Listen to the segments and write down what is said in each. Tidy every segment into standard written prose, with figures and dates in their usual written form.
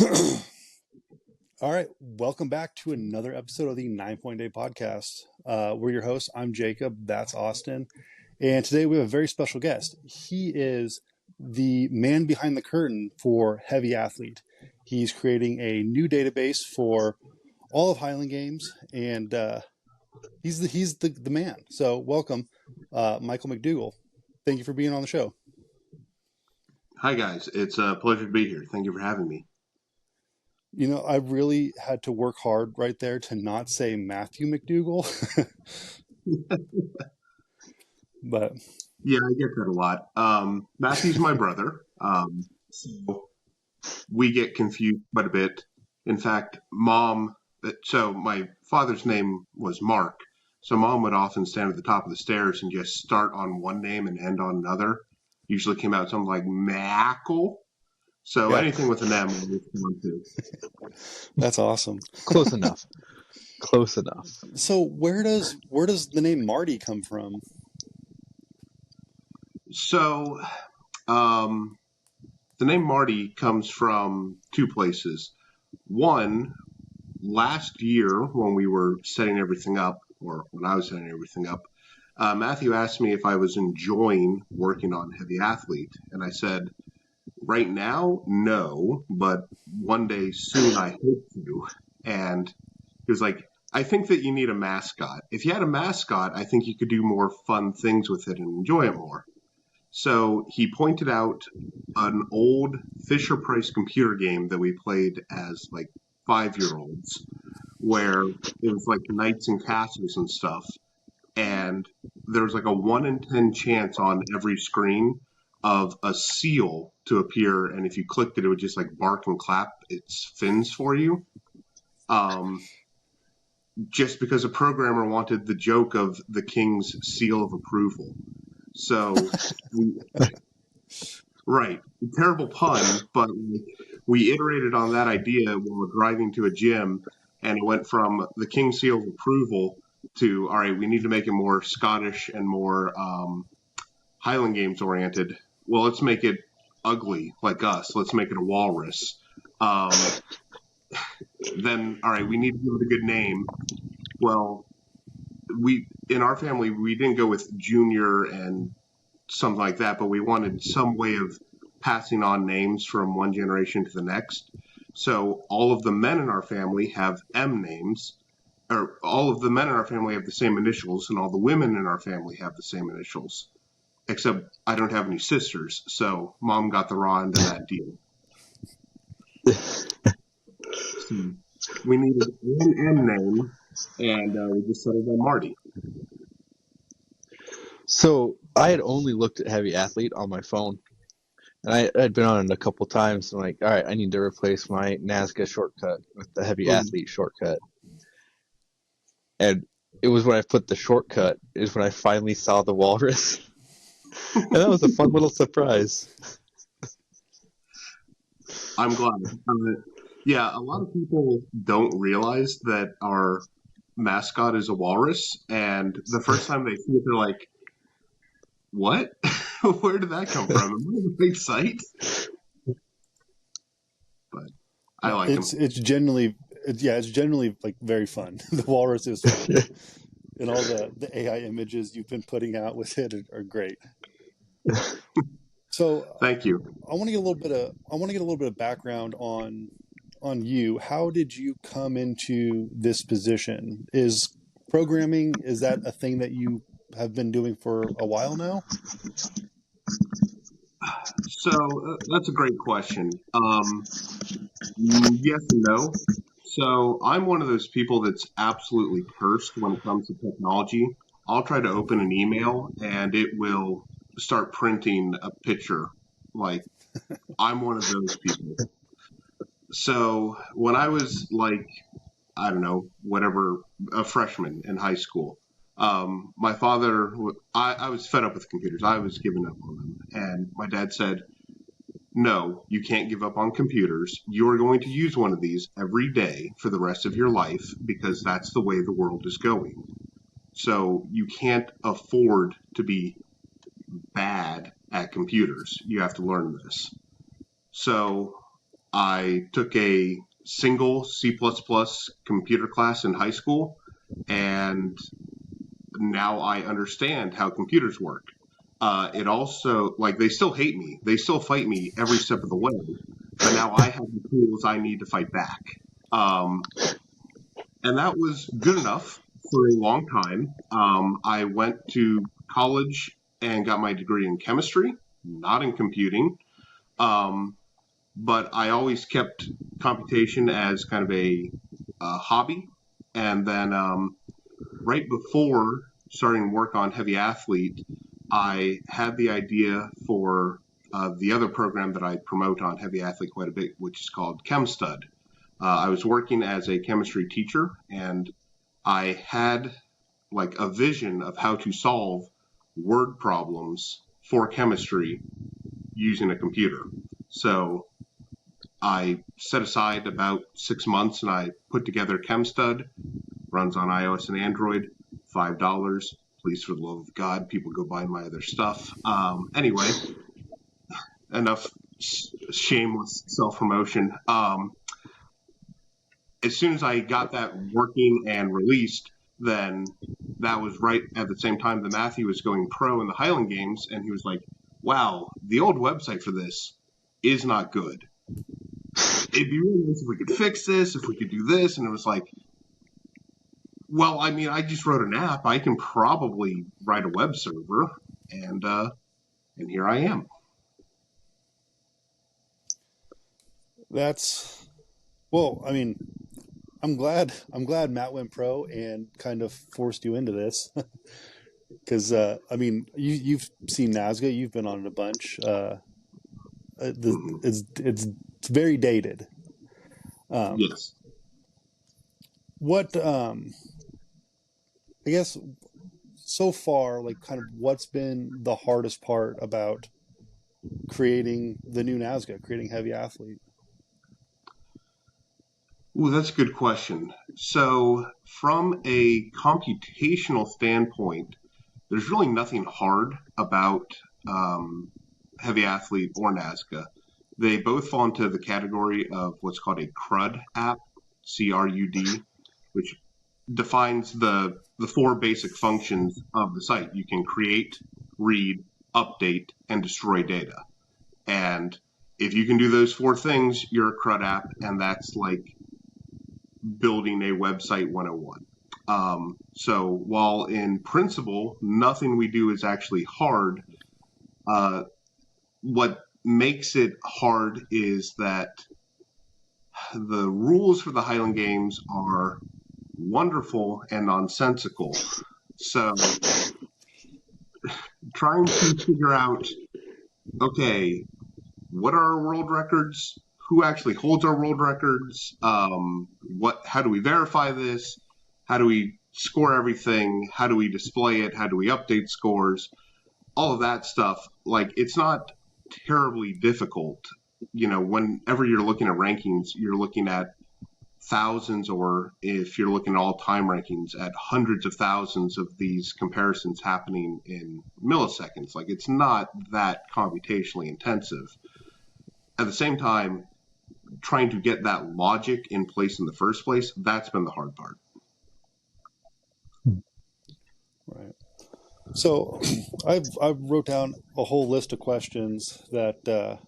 All right, welcome back to another episode of the 9 Point Day podcast. We're your hosts. I'm Jacob. That's Austin. And today we have a very special guest. He is the man behind the curtain for Heavy Athlete. He's creating a new database for all of Highland Games, and he's the man. So welcome, Michael McDougal. Thank you for being on the show. Hi, guys. It's a pleasure to be here. Thank you for having me. You know, I really had to work hard right there to not say Matthew McDougal. But yeah, I get that a lot. Matthew's my brother. So we get confused quite a bit. In fact, so my father's name was Mark. So mom would often stand at the top of the stairs and just start on one name and end on another. Usually came out something like Mackle. So anything with an M was fun too. That's awesome. Close enough. Close enough. So where does the name Marty come from? So the name Marty comes from two places. One, last year when we were setting everything up, or when I was setting everything up, Matthew asked me if I was enjoying working on Heavy Athlete. And I said, right now, no, but one day soon I hope to. And he was like, I think that you need a mascot. If you had a mascot, I think you could do more fun things with it and enjoy it more. So he pointed out an old Fisher-Price computer game that we played as like 5-year-olds, where it was like knights and castles and stuff. And there was like a 1 in 10 chance on every screen of a seal to appear, and if you clicked it, it would just like bark and clap its fins for you. Just because a programmer wanted the joke of the king's seal of approval. So, right, terrible pun, but we iterated on that idea when we're driving to a gym, and it went from the king's seal of approval to, all right, we need to make it more Scottish and more Highland Games oriented. Well, let's make it ugly like us. Let's make it a walrus. Then, all right, we need to give it a good name. Well, in our family, we didn't go with Junior and something like that, but we wanted some way of passing on names from one generation to the next. So all of the men in our family have M names, or all of the men in our family have the same initials, and all the women in our family have the same initials. Except I don't have any sisters, so mom got the raw end of that deal. We needed one M name, and we just settled on Marty. So I had only looked at Heavy Athlete on my phone, and I had been on it a couple times. I'm like, all right, I need to replace my Nazca shortcut with the Heavy Athlete shortcut. And it was when I put the shortcut is when I finally saw the walrus. And that was a fun little surprise. I'm glad. Yeah, a lot of people don't realize that our mascot is a walrus, and the first time they see it, they're like, what? Where did that come from? Am I on the right site? But I like him. It's generally like very fun. The walrus is fun. And all the AI images you've been putting out with it are great. So thank you. I want to get a little bit of background on you. How did you come into this position? Is programming, is that a thing that you have been doing for a while now? So that's a great question. Yes and no. So I'm one of those people that's absolutely cursed when it comes to technology. I'll try to open an email and it will start printing a picture. Like, I'm one of those people. So when I was like, I don't know, a freshman in high school, my father, I was fed up with computers. I was giving up on them. And my dad said, no, you can't give up on computers. You are going to use one of these every day for the rest of your life because that's the way the world is going. So you can't afford to be bad at computers. You have to learn this. So I took a single C++ computer class in high school, and now I understand how computers work. It also, like, they still hate me. They still fight me every step of the way, but now I have the tools I need to fight back. And that was good enough for a long time. I went to college and got my degree in chemistry, not in computing. But I always kept computation as kind of a hobby. And then right before starting work on Heavy Athlete, I had the idea for the other program that I promote on Heavy Athlete quite a bit, which is called ChemStud. I was working as a chemistry teacher, and I had like a vision of how to solve word problems for chemistry using a computer. So I set aside about 6 months and I put together ChemStud. Runs on iOS and Android, $5. Please, for the love of God, people go buy my other stuff. Anyway, enough shameless self-promotion. As soon as I got that working and released, then that was right at the same time that Matthew was going pro in the Highland Games, and he was like, wow, the old website for this is not good. It'd be really nice if we could fix this, if we could do this. And it was like, well, I mean, I just wrote an app. I can probably write a web server, and here I am. Well, I mean, I'm glad Matt went pro and kind of forced you into this. Because I mean, you've seen NASGA, you've been on it a bunch. It's very dated. Yes. What I guess so far, like, kind of what's been the hardest part about creating the new NASGA, creating Heavy Athlete? Ooh, that's a good question. So from a computational standpoint, there's really nothing hard about Heavy Athlete or NASGA. They both fall into the category of what's called a CRUD app, CRUD, which defines the four basic functions of the site. You can create, read, update, and destroy data. And if you can do those four things, you're a CRUD app, and that's like building a website 101. So while in principle, nothing we do is actually hard, what makes it hard is that the rules for the Highland Games are wonderful and nonsensical. So trying to figure out, okay, what are our world records? Who actually holds our world records? How do we verify this? How do we score everything? How do we display it? How do we update scores? All of that stuff. Like, it's not terribly difficult. You know, whenever you're looking at rankings, you're looking at thousands, or if you're looking at all-time rankings, at hundreds of thousands of these comparisons happening in milliseconds. Like, it's not that computationally intensive. At the same time, trying to get that logic in place in the first place, that's been the hard part. Right. So I wrote down a whole list of questions that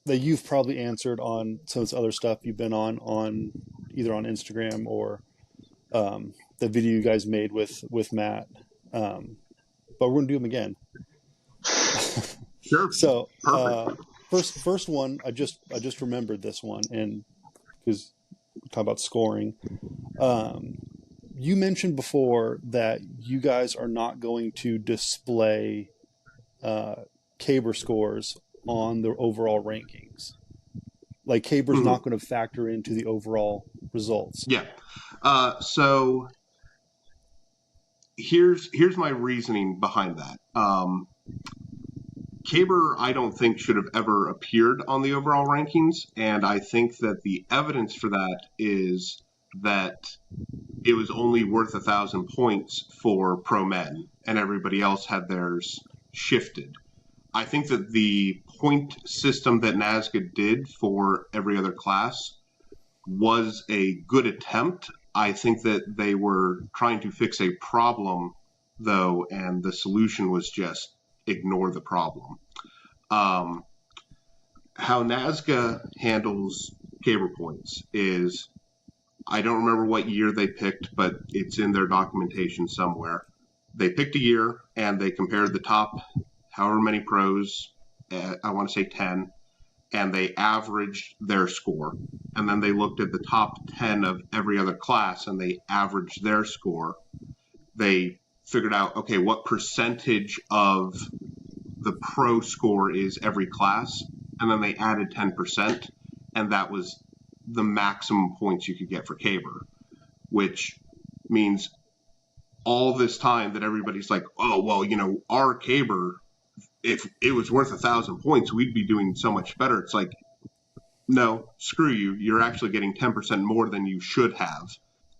you've probably answered on some of this other stuff you've been on either on Instagram or the video you guys made with Matt. But we're gonna do them again. Sure. So first one, I just remembered this one, and because we talk about scoring. You mentioned before that you guys are not going to display Caber scores on the overall rankings. Like, Caber's not going to factor into the overall results. Yeah. So here's my reasoning behind that. Caber, I don't think, should have ever appeared on the overall rankings, and I think that the evidence for that is that it was only worth 1,000 points for pro men, and everybody else had theirs shifted. I think that the point system that NASGA did for every other class was a good attempt. I think that they were trying to fix a problem, though, and the solution was just ignore the problem. How NASGA handles caber points is, I don't remember what year they picked, but it's in their documentation somewhere. They picked a year and they compared the top however many pros, I want to say 10, and they averaged their score. And then they looked at the top 10 of every other class and they averaged their score. They figured out, okay, what percentage of the pro score is every class, and then they added 10%, and that was the maximum points you could get for caber, which means all this time that everybody's like, oh, well, you know, our caber, if it was worth 1,000 points, we'd be doing so much better. It's like, no, screw you. You're actually getting 10% more than you should have.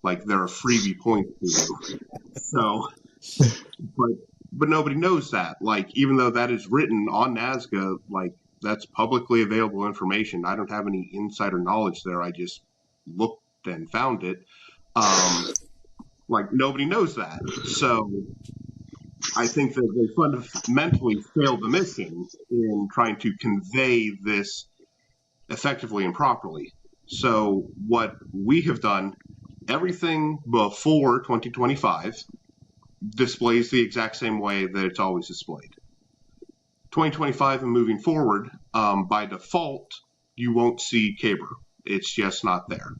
Like, they're a freebie point for you. So, but nobody knows that. Like, even though that is written on NASGA, like, that's publicly available information. I don't have any insider knowledge there. I just looked and found it. Like, nobody knows that. So I think that they fundamentally failed the mission in trying to convey this effectively and properly. So what we have done, everything before 2025 displays the exact same way that it's always displayed. 2025 and moving forward, by default, you won't see caber. It's just not there.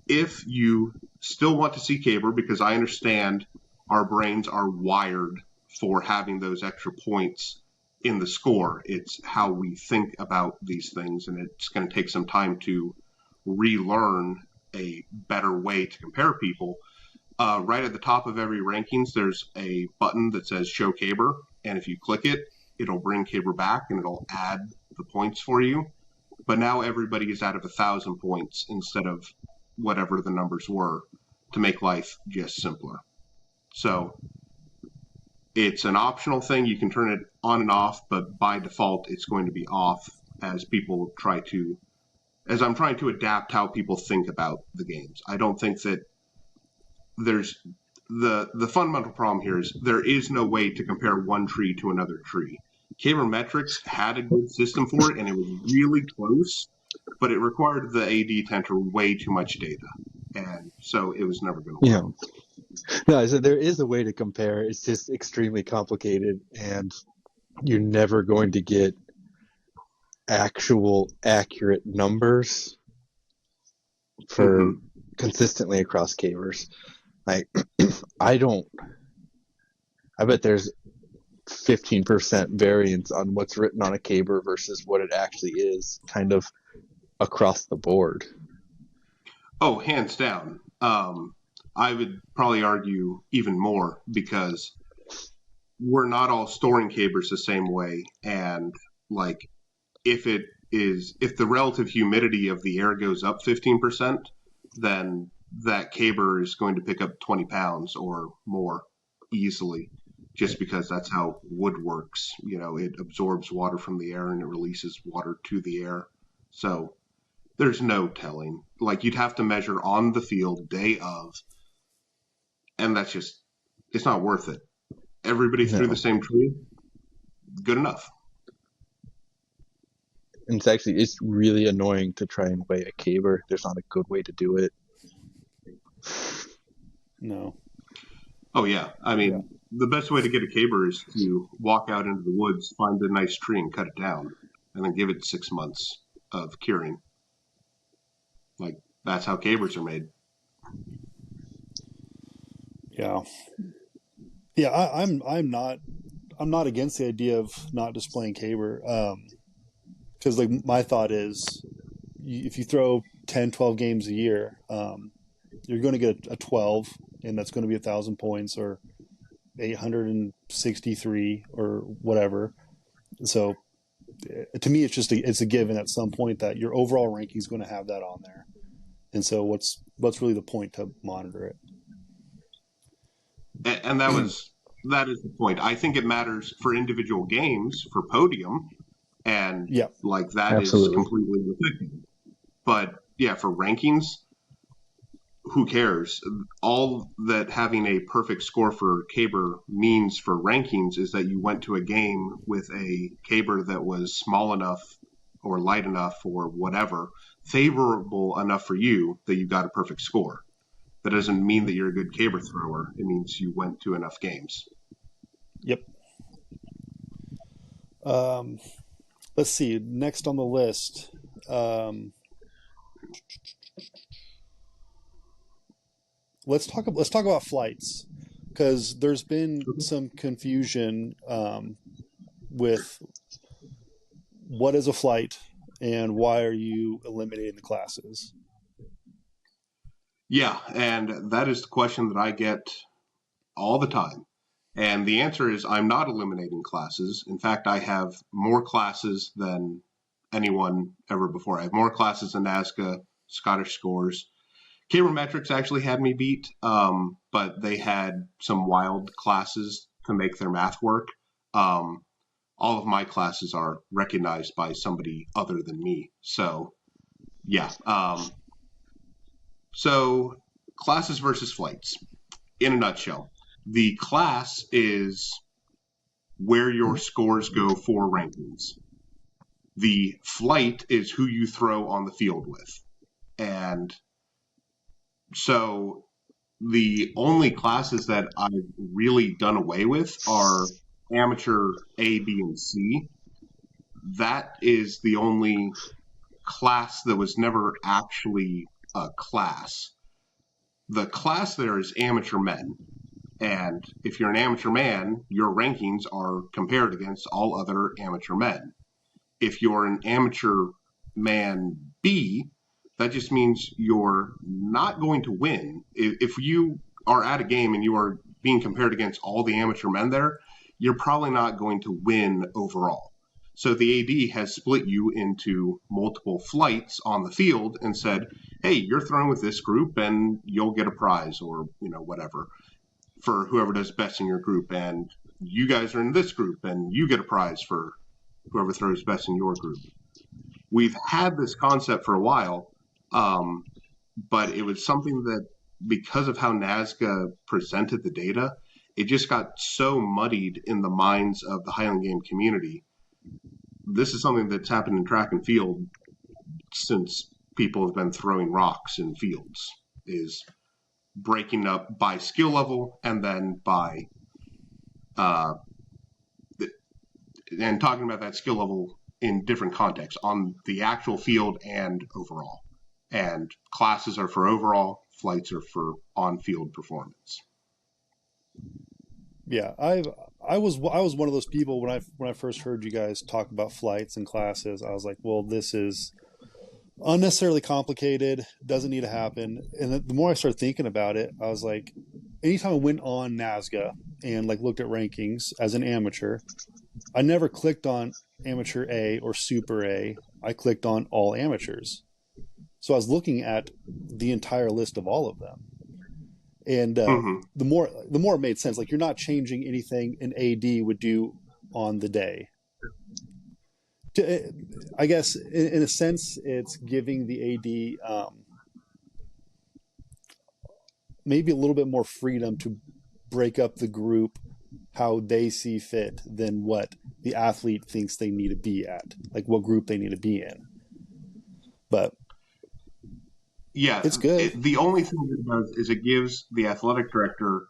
If you still want to see caber, because I understand our brains are wired for having those extra points in the score, it's how we think about these things, and it's going to take some time to relearn a better way to compare people. Right at the top of every rankings, there's a button that says Show Caber, and if you click it, it'll bring caber back and it'll add the points for you. But now everybody is out of 1,000 points instead of whatever the numbers were, to make life just simpler. So it's an optional thing. You can turn it on and off, but by default, it's going to be off as people try to, as I'm trying to adapt how people think about the games. I don't think that there's the fundamental problem here is there is no way to compare one tree to another tree. Cabermetrics had a good system for it, and it was really close, but it required the AD to enter way too much data, and so it was never going to work. Yeah. No, I said there is a way to compare. It's just extremely complicated, and you're never going to get actual accurate numbers for consistently across cabers. Like, I bet there's 15% variance on what's written on a caber versus what it actually is, kind of across the board. Oh, hands down. I would probably argue even more, because we're not all storing cabers the same way. And like, if the relative humidity of the air goes up 15%, then that caber is going to pick up 20 pounds or more easily, just because that's how wood works. You know, it absorbs water from the air and it releases water to the air. So there's no telling. Like, you'd have to measure on the field day of, and that's just, it's not worth it. Everybody threw the same tree, good enough. And it's really annoying to try and weigh a caber. There's not a good way to do it. No. Oh, yeah. I mean, the best way to get a caber is to walk out into the woods, find a nice tree and cut it down, and then give it 6 months of curing. Like, that's how cabers are made. Yeah. Yeah, I'm not against the idea of not displaying caber. Because like my thought is, if you throw 10, 12 games a year, you're going to get a 12, and that's going to be 1,000 points or 863 or whatever. So to me, it's a given at some point that your overall ranking is going to have that on there. And so what's really the point to monitor it? And that is the point. I think it matters for individual games, for podium, And Yeah, like that is Absolutely. completely unaffected. But yeah, for rankings, who cares? All that having a perfect score for caber means for rankings is that you went to a game with a caber that was small enough or light enough or whatever, favorable enough for you that you got a perfect score. That doesn't mean that you're a good caber thrower. It means you went to enough games. yep. Let's see. Next on the list, let's talk about flights, because there's been some confusion with what is a flight and why are you eliminating the classes. Yeah, and that is the question that I get all the time. And the answer is I'm not eliminating classes. In fact, I have more classes than anyone ever before. I have more classes than NASCA, Scottish Scores. Cabermetrics actually had me beat, but they had some wild classes to make their math work. All of my classes are recognized by somebody other than me. So, yeah. So, classes versus flights. In a nutshell, the class is where your scores go for rankings. The flight is who you throw on the field with. And so the only classes that I've really done away with are amateur A, B, and C. That is the only class that was never actually a class. The class there is amateur men. And if you're an amateur man, your rankings are compared against all other amateur men. If you're an amateur man B, that just means you're not going to win. If you are at a game and you are being compared against all the amateur men there, you're probably not going to win overall. So the AD has split you into multiple flights on the field and said, hey, you're throwing with this group and you'll get a prize or, whatever for whoever does best in your group. And you guys are in this group and you get a prize for whoever throws best in your group. We've had this concept for a while, but it was something that, because of how NASCA presented the data, it just got so muddied in the minds of the Highland Game community. This is something that's happened in track and field since people have been throwing rocks in fields, is breaking up by skill level and then by and talking about that skill level in different contexts on the actual field and overall. And classes are for overall, flights are for on-field performance. Yeah, I was one of those people when I first heard you guys talk about flights and classes. I was like, well, this is unnecessarily complicated, doesn't need to happen. And the more I started thinking about it, I was like, anytime I went on NASGA and like looked at rankings as an amateur, I never clicked on amateur A or super A. I clicked on all amateurs. So I was looking at the entire list of all of them. And the more it made sense. Like, you're not changing anything an AD would do on the day. I guess in a sense, it's giving the AD maybe a little bit more freedom to break up the group how they see fit than what the athlete thinks they need to be at, like what group they need to be in. But yeah, it's good. The only thing it does is it gives the athletic director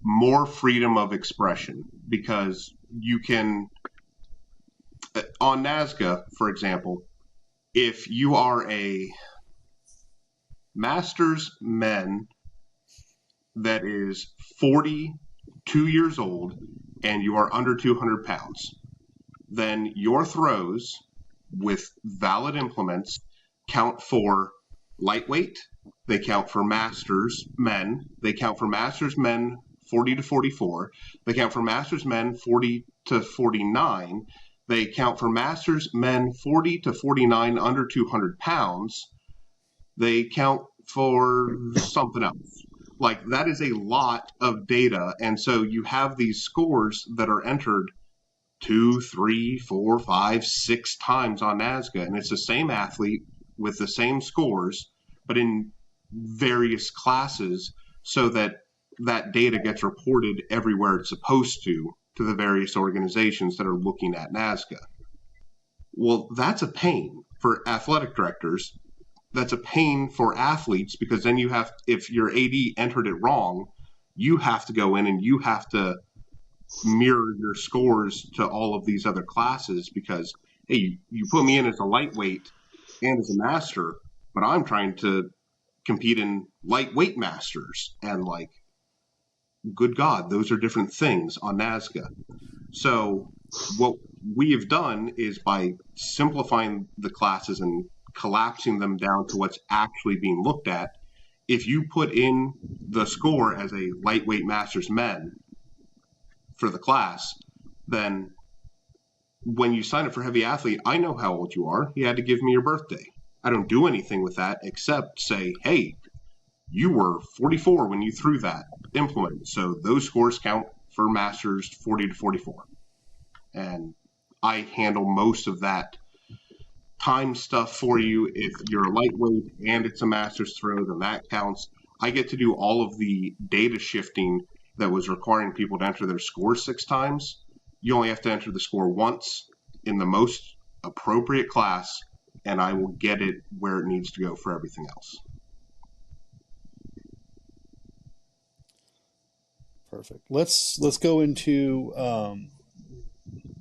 more freedom of expression, because you can, on NASGA, for example, if you are a Masters men that is 42 years old and you are under 200 pounds, then your throws with valid implements count for lightweight. They count for Masters men. They count for Masters men 40 to 44. They count for Masters men 40 to 49. They count for Masters men 40 to 49 under 200 pounds. They count for something else. Like, that is a lot of data. And so you have these scores that are entered 2, 3, 4, 5, 6 times on NASGA, and it's the same athlete with the same scores, but in various classes, so that that data gets reported everywhere it's supposed to the various organizations that are looking at NASGA. Well, that's a pain for athletic directors. That's a pain for athletes, because then you have, if your AD entered it wrong, you have to go in and you have to mirror your scores to all of these other classes, because, hey, you put me in as a lightweight and as a master, but I'm trying to compete in lightweight masters, and like, good God, those are different things on NASGA. So what we have done is, by simplifying the classes and collapsing them down to what's actually being looked at, if you put in the score as a lightweight masters men for the class, then when you sign up for heavy athlete, I know how old you are. You had to give me your birthday. I don't do anything with that except say, hey, you were 44 when you threw that implement, so those scores count for masters 40 to 44. And I handle most of that time stuff for you. If you're a lightweight and it's a master's throw, then that counts. I get to do all of the data shifting that was requiring people to enter their score 6 times. You only have to enter the score once in the most appropriate class, and I will get it where it needs to go for everything else. Perfect. Let's go into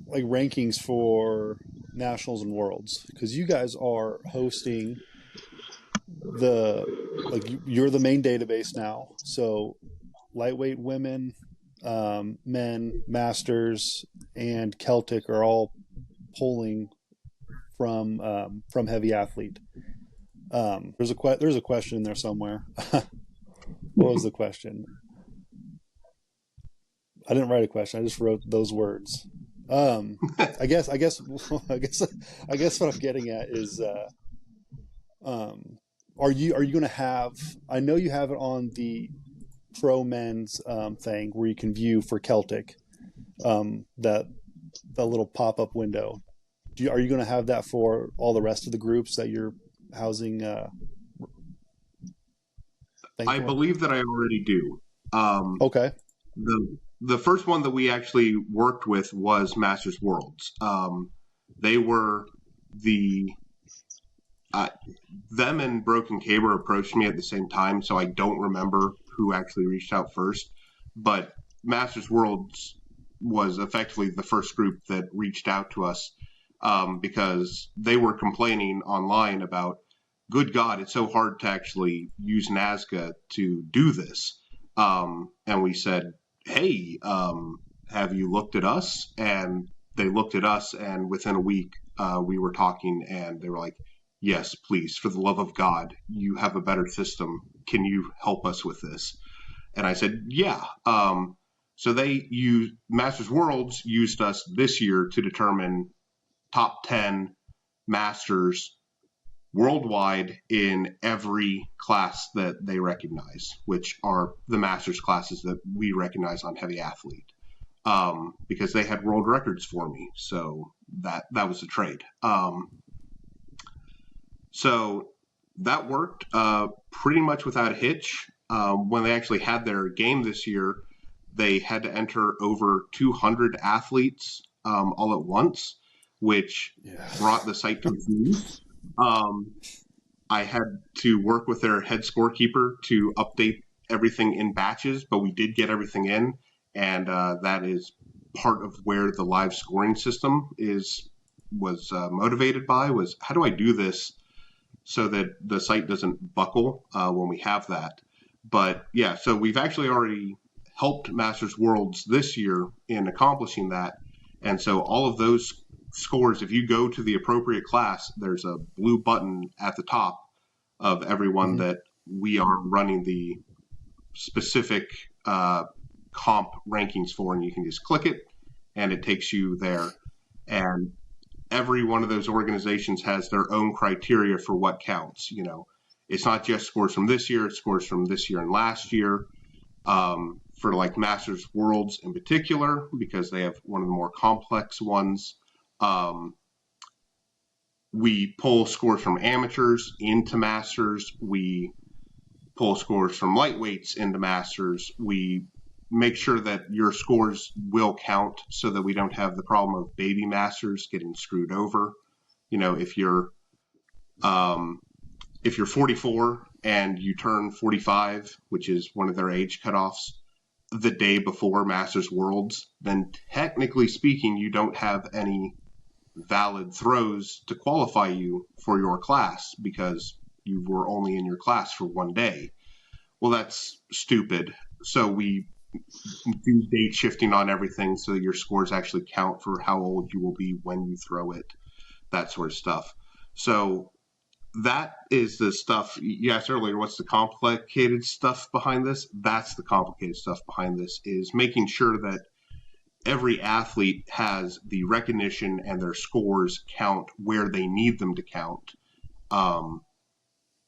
like rankings for nationals and worlds, because you guys are hosting you're the main database now. So lightweight women, men, masters, and Celtic are all pulling from heavy athlete. There's a question in there somewhere. What was the question? I didn't write a question. I just wrote those words. I guess what I'm getting at is, are you going to have? I know you have it on the pro men's thing where you can view for Celtic, that little pop up window. Are you going to have that for all the rest of the groups that you're housing? I believe that I already do. Okay. The first one that we actually worked with was Masters Worlds. They were them and Broken Caber approached me at the same time, so I don't remember who actually reached out first. But Masters Worlds was effectively the first group that reached out to us, because they were complaining online about, good God, it's so hard to actually use NASGA to do this. And we said, hey, have you looked at us? And they looked at us, and within a week, we were talking, and they were like, yes, please, for the love of God, you have a better system. Can you help us with this? And I said, yeah. So Masters Worlds used us this year to determine top 10 masters worldwide in every class that they recognize, which are the masters classes that we recognize on heavy athlete, because they had world records for me. So that was a trade. So that worked pretty much without a hitch. When they actually had their game this year, they had to enter over 200 athletes all at once, which brought the site to its knees. I had to work with their head scorekeeper to update everything in batches, but we did get everything in, and that is part of where the live scoring system was motivated by, was how do I do this so that the site doesn't buckle when we have that. But yeah, so we've actually already helped Masters Worlds this year in accomplishing that, and so all of those scores, if you go to the appropriate class, there's a blue button at the top of everyone that we are running the specific comp rankings for, and you can just click it and it takes you there. And every one of those organizations has their own criteria for what counts. You know, it's not just scores from this year, it's scores from this year and last year. for like Masters Worlds in particular, because they have one of the more complex ones. We pull scores from amateurs into Masters. We pull scores from lightweights into Masters. We make sure that your scores will count so that we don't have the problem of baby Masters getting screwed over. You know, if you're 44 and you turn 45, which is one of their age cutoffs, the day before Masters Worlds, then technically speaking, you don't have any valid throws to qualify you for your class because you were only in your class for one day. Well, that's stupid. So we do date shifting on everything so that your scores actually count for how old you will be when you throw it, that sort of stuff. So that is the stuff you asked earlier. What's the complicated stuff behind this? That's the complicated stuff behind this, is making sure that every athlete has the recognition and their scores count where they need them to count.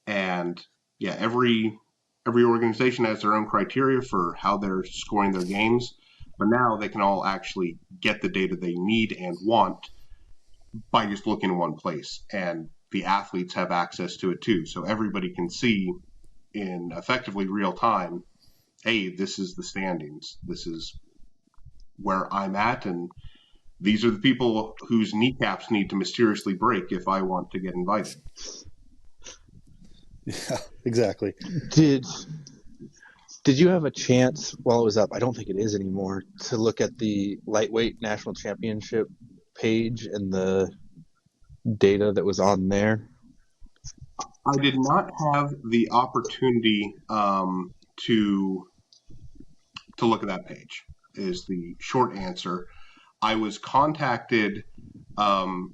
And yeah, every organization has their own criteria for how they're scoring their games, but now they can all actually get the data they need and want by just looking in one place. And the athletes have access to it too. So everybody can see in effectively real time, hey, this is the standings. This is where I'm at, and these are the people whose kneecaps need to mysteriously break if I want to get invited. Yeah, exactly. Did you have a chance while it was up? I don't think it is anymore. To look at the lightweight national championship page and the data that was on there? I did not have the opportunity to look at that page, is the short answer. I was contacted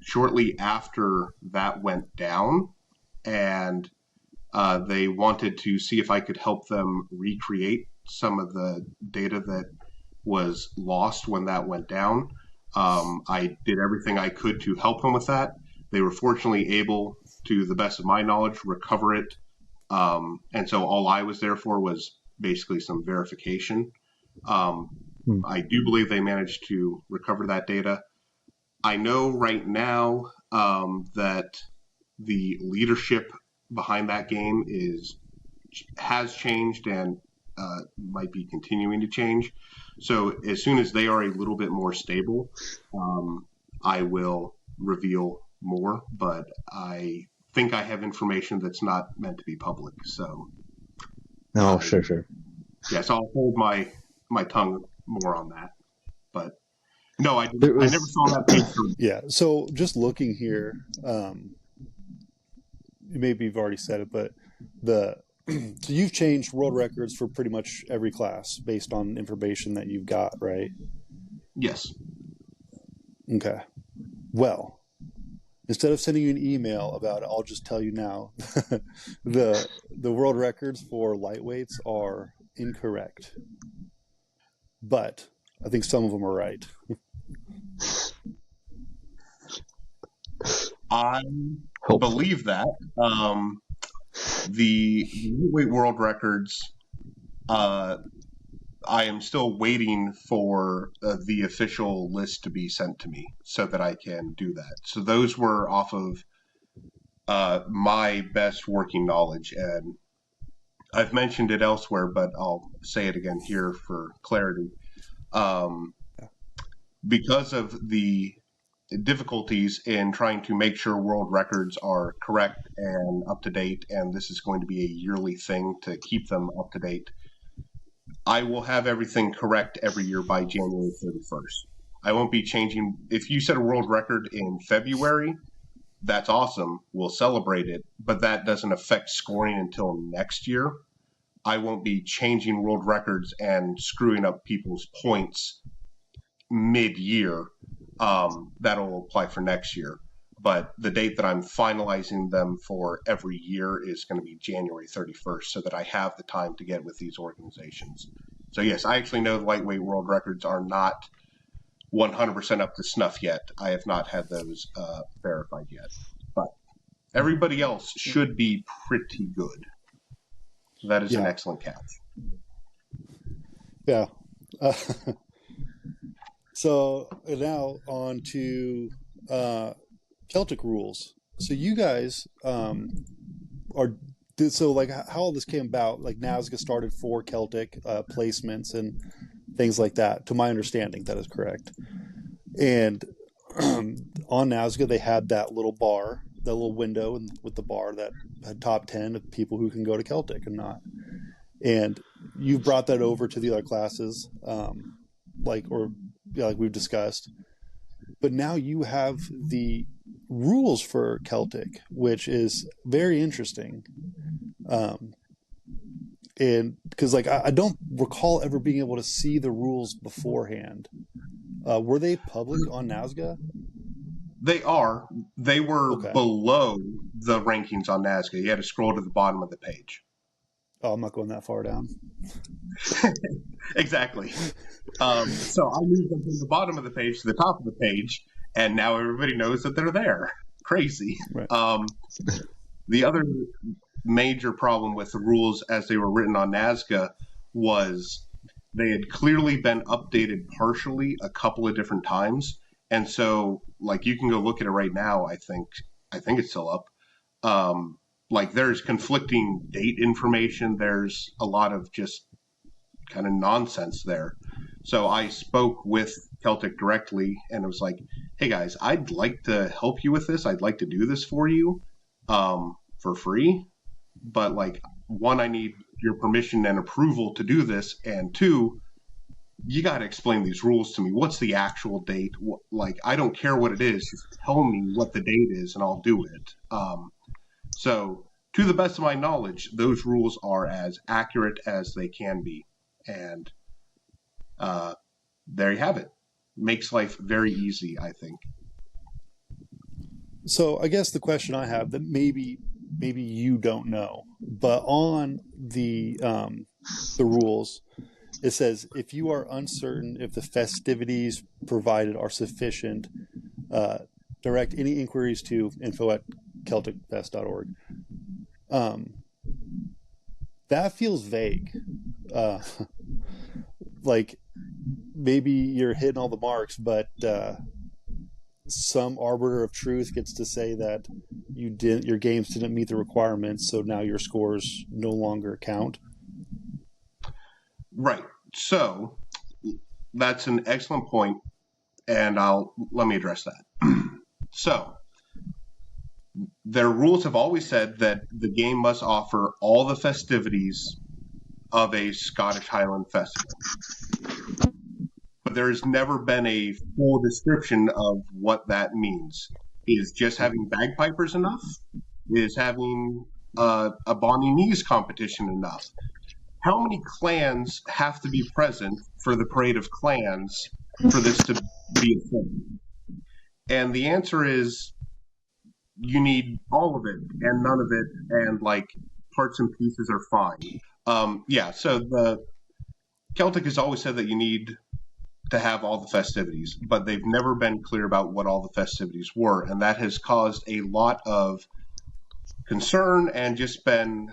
shortly after that went down, and they wanted to see if I could help them recreate some of the data that was lost when that went down. I did everything I could to help them with that. They were fortunately able, to the best of my knowledge, recover it. And so all I was there for was basically some verification. I do believe they managed to recover that data. I know right now that the leadership behind that game has changed and might be continuing to change. So as soon as they are a little bit more stable, I will reveal more, but I think I have information that's not meant to be public. So Sure. Yes, I'll hold my tongue more on that. But no, I never saw that page. Yeah. So just looking here, maybe you've already said it, but so you've changed world records for pretty much every class based on information that you've got, right? Yes. Okay. Well, instead of sending you an email about it, I'll just tell you now, the world records for lightweights are incorrect, but I think some of them are right. I believe that. The lightweight world records, I am still waiting for the official list to be sent to me so that I can do that. So those were off of my best working knowledge, and I've mentioned it elsewhere, but I'll say it again here for clarity. Because of the difficulties in trying to make sure world records are correct and up to date, and this is going to be a yearly thing to keep them up to date, I will have everything correct every year by January 31st. I won't be changing. If you set a world record in February, that's awesome. We'll celebrate it, but that doesn't affect scoring until next year. I won't be changing world records and screwing up people's points mid-year. That'll apply for next year. But the date that I'm finalizing them for every year is going to be January 31st, so that I have the time to get with these organizations. So yes, I actually know the lightweight world records are not 100% up to snuff yet. I have not had those verified yet. But everybody else should be pretty good. That is an excellent catch. Yeah. Uh, so now on to Celtic rules. So you guys are so like how all this came about. Like Nazca started for Celtic placements and things like that. To my understanding, that is correct. And on Nazca, they had that little bar, that little window with the bar that had top 10 of people who can go to Celtic and not. And you've brought that over to the other classes, like or yeah, like we've discussed. But now you have the rules for Celtic, which is very interesting. And because like I don't recall ever being able to see the rules beforehand. Were they public on Nazca? They are. They were Okay. below the rankings on NASCA. You had to scroll to the bottom of the page. Oh, I'm not going that far down. Exactly. So I moved them from the bottom of the page to the top of the page, and now everybody knows that they're there. Crazy. Right. The other major problem with the rules as they were written on NASCA was they had clearly been updated partially a couple of different times. And so, like, you can go look at it right now. I think it's still up. Like, there's conflicting date information. There's a lot of just kind of nonsense there. So I spoke with Celtic directly, and it was like, hey guys, I'd like to help you with this. I'd like to do this for you for free. But like, one, I need your permission and approval to do this. And two, you got to explain these rules to me. What's the actual date? Like, I don't care what it is. Just tell me what the date is and I'll do it. So to the best of my knowledge, those rules are as accurate as they can be. And there you have it. Makes life very easy, I think. So I guess the question I have that maybe you don't know, but on the rules, it says if you are uncertain if the festivities provided are sufficient, direct any inquiries to info@celticfest.org. That feels vague. Like maybe you're hitting all the marks, but some arbiter of truth gets to say that your games didn't meet the requirements, so now your scores no longer count. Right. So that's an excellent point, and let me address that. So their rules have always said that the game must offer all the festivities of a Scottish Highland festival. But there has never been a full description of what that means. Is just having bagpipers enough? Is having a Bonnie Knees competition enough? How many clans have to be present for the Parade of Clans for this to be a thing? And the answer is you need all of it and none of it, and like parts and pieces are fine. Yeah, so the Celtic has always said that you need to have all the festivities, but they've never been clear about what all the festivities were, and that has caused a lot of concern and just been,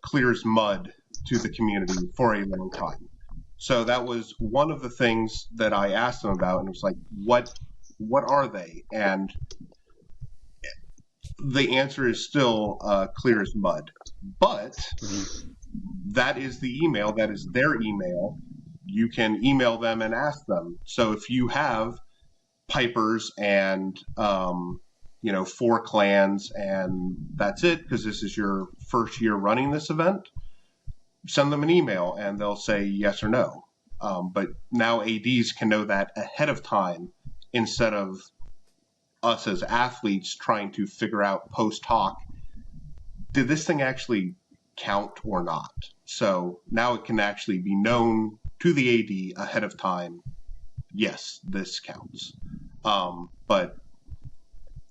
clear as mud to the community for a long time. So that was one of the things that I asked them about, and it was like, what are they? And the answer is still clear as mud. But that is the email. That is their email. You can email them and ask them. So if you have pipers and 4 clans and that's it, because this is your first year running this event, send them an email and they'll say yes or no. But now ADs can know that ahead of time instead of us as athletes trying to figure out post hoc, did this thing actually count or not? So now it can actually be known to the AD ahead of time, yes, this counts. But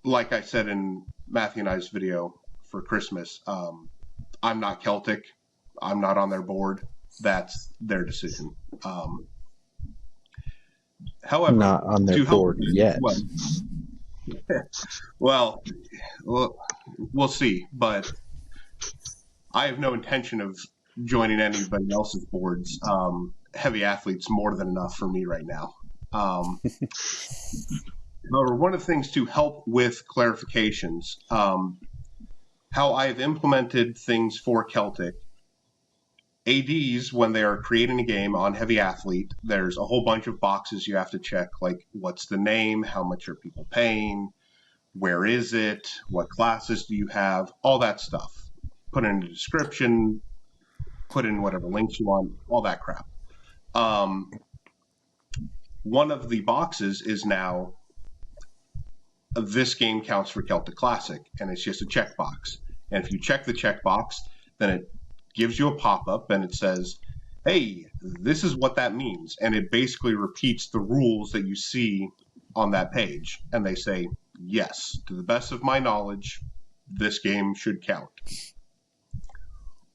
like I said in Matthew and I's video for Christmas, I'm not Celtic. I'm not on their board. That's their decision. However, not on their board yet. Well, we'll see. But I have no intention of joining anybody else's boards. heavy athlete's more than enough for me right now. However, one of the things to help with clarifications, how I've implemented things for Celtic, ADs, when they are creating a game on Heavy Athlete, there's a whole bunch of boxes you have to check, like what's the name, how much are people paying, where is it, what classes do you have, all that stuff. Put in a description, put in whatever links you want, all that crap. One of the boxes is now, this game counts for Celtic Classic, and it's just a checkbox. And if you check the checkbox, then it gives you a pop-up and it says, hey, this is what that means. And it basically repeats the rules that you see on that page. And they say, yes, to the best of my knowledge, this game should count.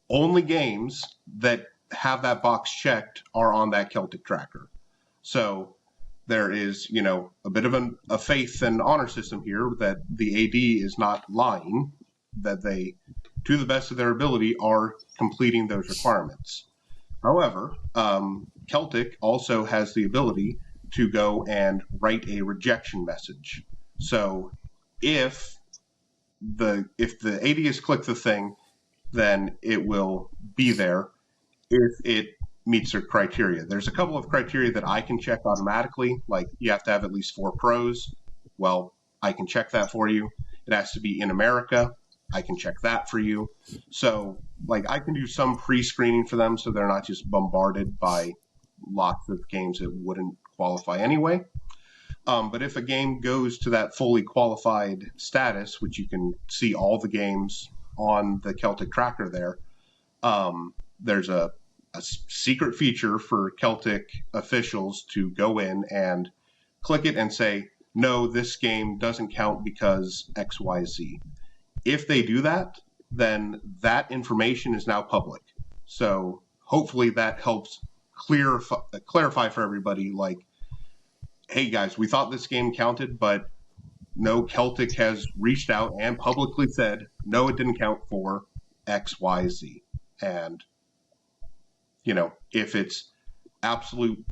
Only games that have that box checked are on that Celtic tracker. So there is, a bit of a faith and honor system here that the AD is not lying, that they, to the best of their ability, are completing those requirements. However, Celtic also has the ability to go and write a rejection message. So if the AD has clicked the thing, then it will be there if it meets their criteria. There's a couple of criteria that I can check automatically, like you have to have at least 4 pros. Well, I can check that for you. It has to be in America. I can check that for you. So, I can do some pre-screening for them so they're not just bombarded by lots of games that wouldn't qualify anyway. But if a game goes to that fully qualified status, which you can see all the games on the Celtic tracker there, there's a secret feature for Celtic officials to go in and click it and say, no, this game doesn't count because XYZ. If they do that, then that information is now public. So hopefully that helps clarify for everybody, hey guys, we thought this game counted, but no, Celtic has reached out and publicly said, no, it didn't count for XYZ. And, if it's absolute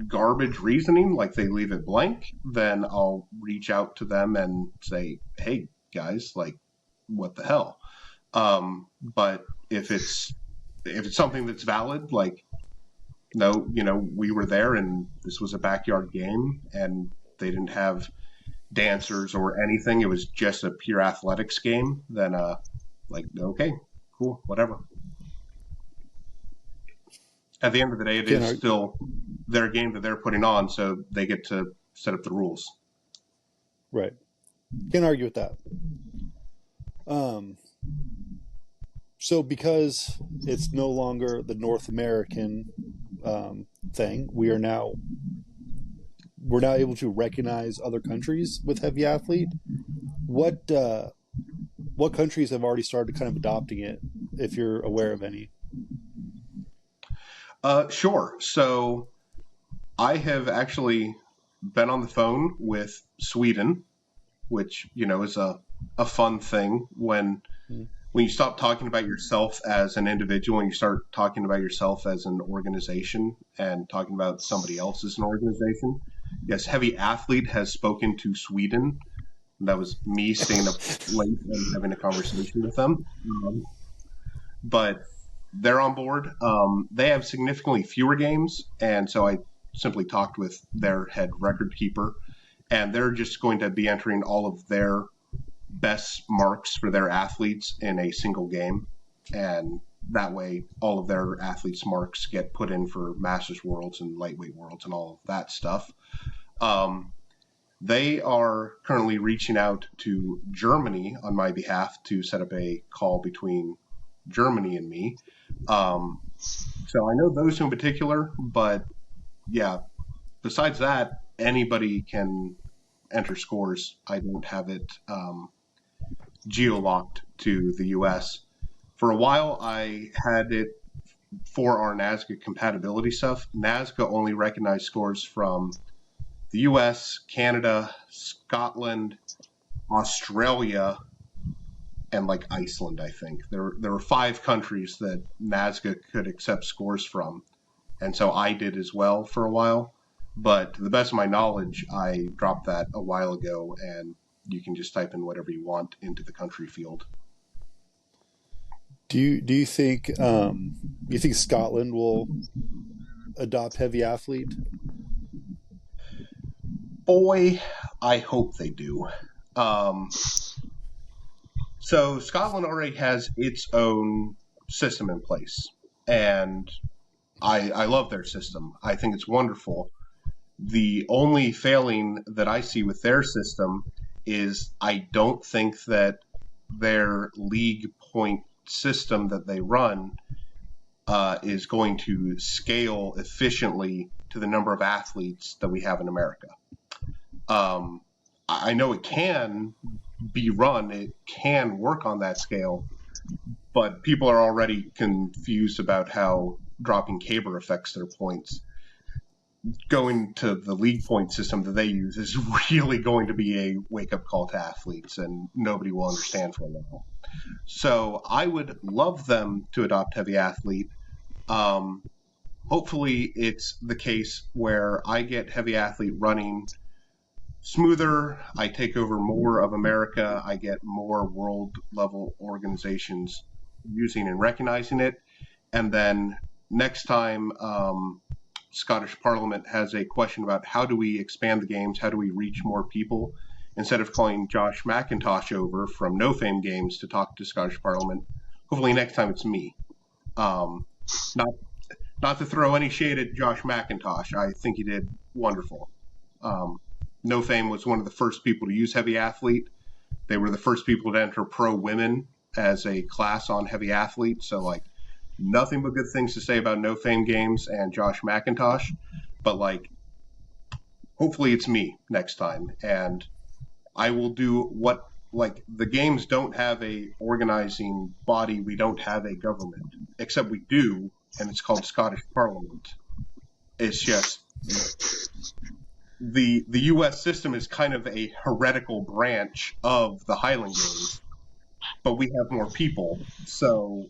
garbage reasoning, like they leave it blank, then I'll reach out to them and say, hey guys, what the hell? But if it's something that's valid, no, we were there and this was a backyard game and they didn't have dancers or anything, it was just a pure athletics game, then okay, cool, whatever. At the end of the day, it is still their game that they're putting on, so they get to set up the rules. Right. Can't argue with that. So because it's no longer the North American thing, we're now able to recognize other countries with Heavy Athlete. What countries have already started kind of adopting it, if you're aware of any? Sure. So I have actually been on the phone with Sweden, which, is a fun thing when you stop talking about yourself as an individual and you start talking about yourself as an organization and talking about somebody else as an organization. Yes, Heavy Athlete has spoken to Sweden. That was me staying up late and having a conversation with them. But they're on board. They have significantly fewer games, and so I simply talked with their head record keeper, and they're just going to be entering all of their best marks for their athletes in a single game, and that way all of their athletes' marks get put in for Masters Worlds and Lightweight Worlds and all of that stuff. They are currently reaching out to Germany on my behalf to set up a call between Germany and me. So I know those two in particular, but yeah, besides that, anybody can enter scores. I don't have it geo-locked to the US. For a while, I had it for our NASGA compatibility stuff. NASGA only recognized scores from the US, Canada, Scotland, Australia, and Iceland, I think. There were 5 countries that NASGA could accept scores from. and so I did as well for a while. But to the best of my knowledge, I dropped that a while ago, and you can just type in whatever you want into the country field. Do you think Scotland will adopt heavy athlete? Boy, I hope they do. So Scotland already has its own system in place, and I love their system. I think it's wonderful. The only failing that I see with their system is I don't think that their league point system that they run is going to scale efficiently to the number of athletes that we have in America. I know it can be run, it can work on that scale, but people are already confused about how dropping caber affects their points. Going to the league point system that they use is really going to be a wake-up call to athletes, and nobody will understand for a while. So I would love them to adopt heavy athlete. Hopefully it's the case where I get heavy athlete running smoother, I take over more of America, I get more world-level organizations using and recognizing it, and then next time Scottish Parliament has a question about how do we expand the games, how do we reach more people, instead of calling Josh McIntosh over from No Fame Games to talk to Scottish Parliament, hopefully next time it's me. Not to throw any shade at Josh McIntosh, I think he did wonderful. No Fame was one of the first people to use heavy athlete. They were the first people to enter pro women as a class on heavy athlete. So like nothing but good things to say about No Fame Games and Josh McIntosh. But like hopefully it's me next time. And I will do what like the games don't have a organizing body. We don't have a government, except we do. And it's called Scottish Parliament. It's just the U.S. system is kind of a heretical branch of the Highland Games, but we have more people. So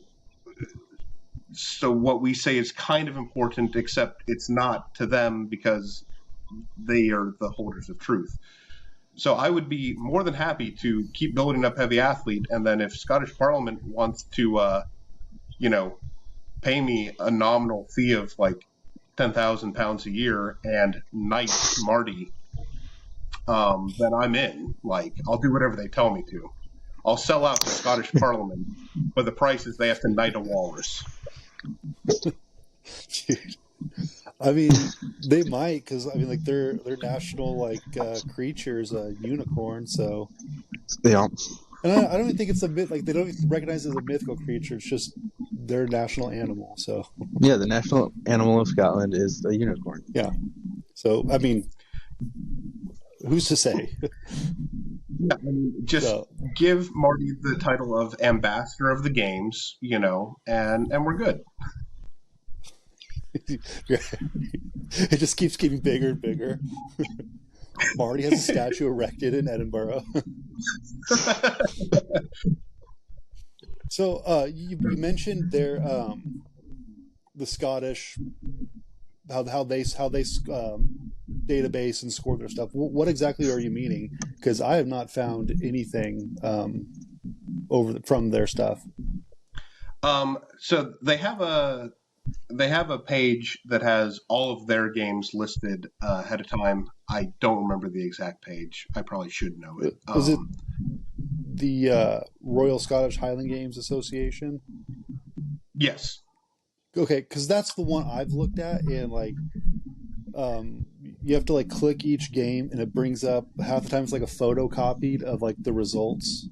what we say is kind of important, except it's not to them because they are the holders of truth. So I would be more than happy to keep building up heavy athlete, and then if Scottish Parliament wants to, pay me a nominal fee of like £10,000 a year and knight Marty, then I'm in. Like, I'll do whatever they tell me to. I'll sell out the Scottish Parliament, but the price is they have to knight a walrus. Dude. I mean, they might, because I mean, like their national creature is a unicorn. So Yeah. and I don't even think it's a myth. Like they don't even recognize it as a mythical creature. It's just their national animal. So Yeah, the national animal of Scotland is a unicorn. yeah. So I mean, who's to say? Yeah, I mean, just give Marty the title of ambassador of the games, and we're good. It just keeps getting bigger and bigger. Marty has a statue erected in Edinburgh. So you mentioned their the Scottish how they database and score their stuff. What exactly are you meaning? Because I have not found anything from their stuff. So they have a page that has all of their games listed ahead of time. I don't remember the exact page. I probably should know it. Is it the Royal Scottish Highland Games Association? Yes. Okay, because that's the one I've looked at, and you have to click each game, and it brings up half the time it's like a photocopied of the results,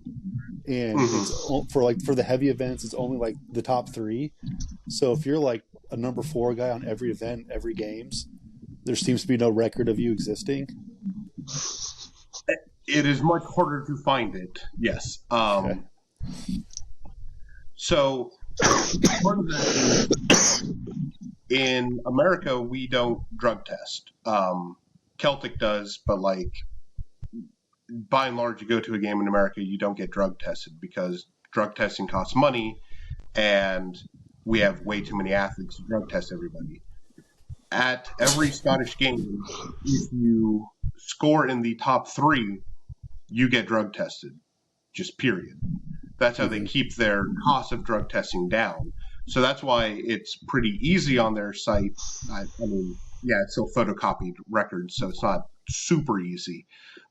and it's for the heavy events, it's only the top 3. So if you're a number 4 guy on every event, every games, there seems to be no record of you existing. It is much harder to find it. Yes. Okay. So part of that is in America we don't drug test. Celtic does, but by and large, you go to a game in America, you don't get drug tested because drug testing costs money, and we have way too many athletes to drug test everybody. at every Scottish game, if you score in the top 3, you get drug tested, just period. That's how they keep their cost of drug testing down. So that's why it's pretty easy on their site. I mean, yeah, it's still photocopied records, so it's not super easy.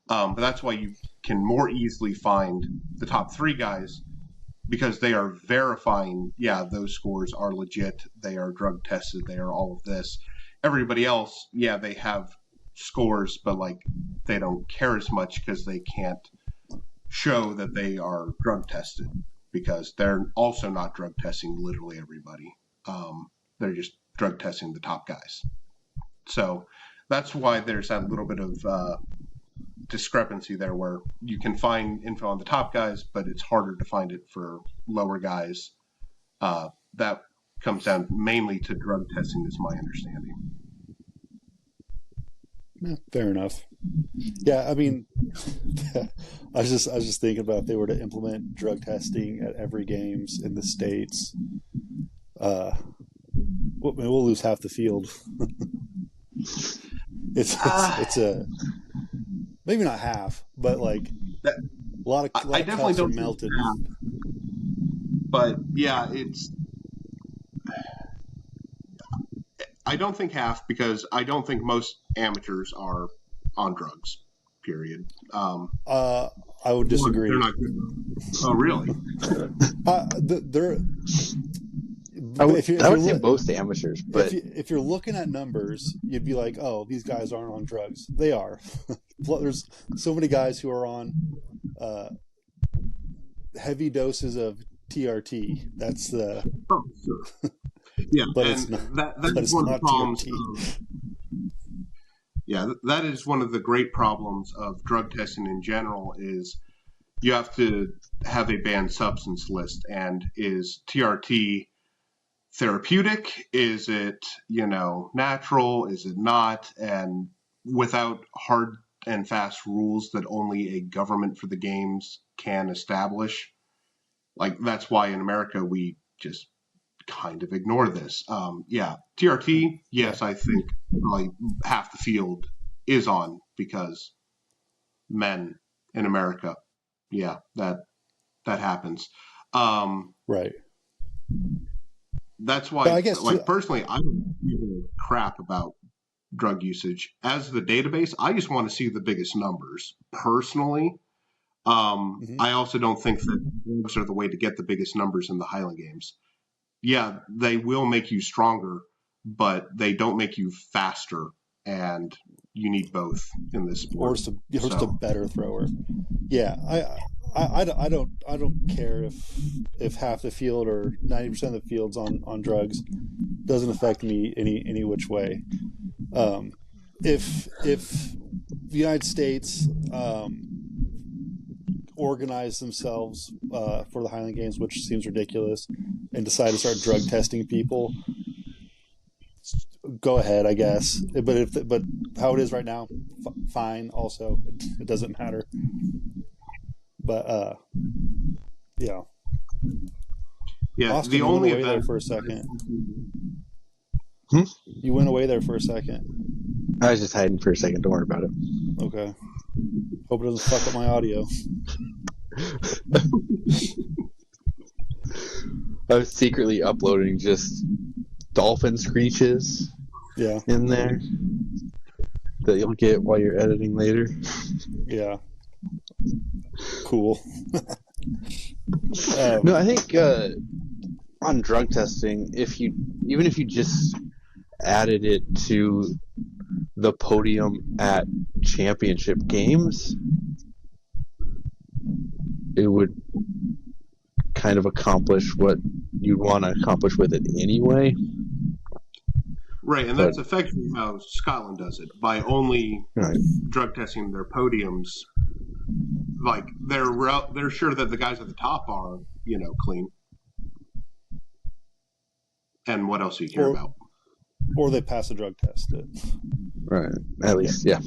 But that's why you can more easily find the top 3 guys, because they are verifying, yeah, those scores are legit. They are drug tested. They are all of this. Everybody else, yeah, they have scores, but like they don't care as much because they can't show that they are drug tested, because they're also not drug testing literally everybody. They're just drug testing the top guys. So that's why there's that little bit of discrepancy there, where you can find info on the top guys, but it's harder to find it for lower guys. That comes down mainly to drug testing, is my understanding. Yeah, fair enough. Yeah, I mean, I was just thinking about if they were to implement drug testing at every games in the States, we'll lose half the field. it's a maybe not half, but like a lot of I definitely don't melted. But yeah, I don't think half, because I don't think most amateurs are on drugs. Period. I would disagree. They're not good. Oh, really? I would say most amateurs, but if you're looking at numbers, you'd be like, "Oh, these guys aren't on drugs." They are. There's so many guys who are on heavy doses of TRT. That's the. Oh, sure. Yeah, but and it's not, that is one of the problems. That is one of the great problems of drug testing in general, is you have to have a banned substance list. And is TRT therapeutic? Is it, natural? Is it not? And without hard and fast rules that only a government for the games can establish, like that's why in America we just kind of ignore this. TRT, yes, I think like half the field is on, because men in America, yeah, that happens. Right. That's why, I guess personally, I don't give a crap about drug usage. As the database, I just want to see the biggest numbers, personally. I also don't think that drugs are the way to get the biggest numbers in the Highland Games. Yeah, they will make you stronger, but they don't make you faster, and you need both in this sport. Or just a better thrower. Yeah, I don't care if half the field or 90% of the field's on drugs. Doesn't affect me any which way. If the United States organize themselves for the Highland Games, which seems ridiculous, and decide to start drug testing people, go ahead, I guess. But how it is right now, fine. Also, it doesn't matter. But yeah. Austin, the only went away there for a second. You went away there for a second. I was just hiding for a second. Don't worry about it. Okay. Hope it doesn't fuck up my audio. I was secretly uploading just dolphin screeches in there that you'll get while you're editing later. Yeah. Cool. No, I think on drug testing, even if you just added it to the podium at championship games, it would kind of accomplish what you'd want to accomplish with it anyway. Right, and that's effectively how Scotland does it, by only drug testing their podiums. Like, they're sure that the guys at the top are, clean. And what else do you care about? Or they pass a drug test. Right, at least, yeah.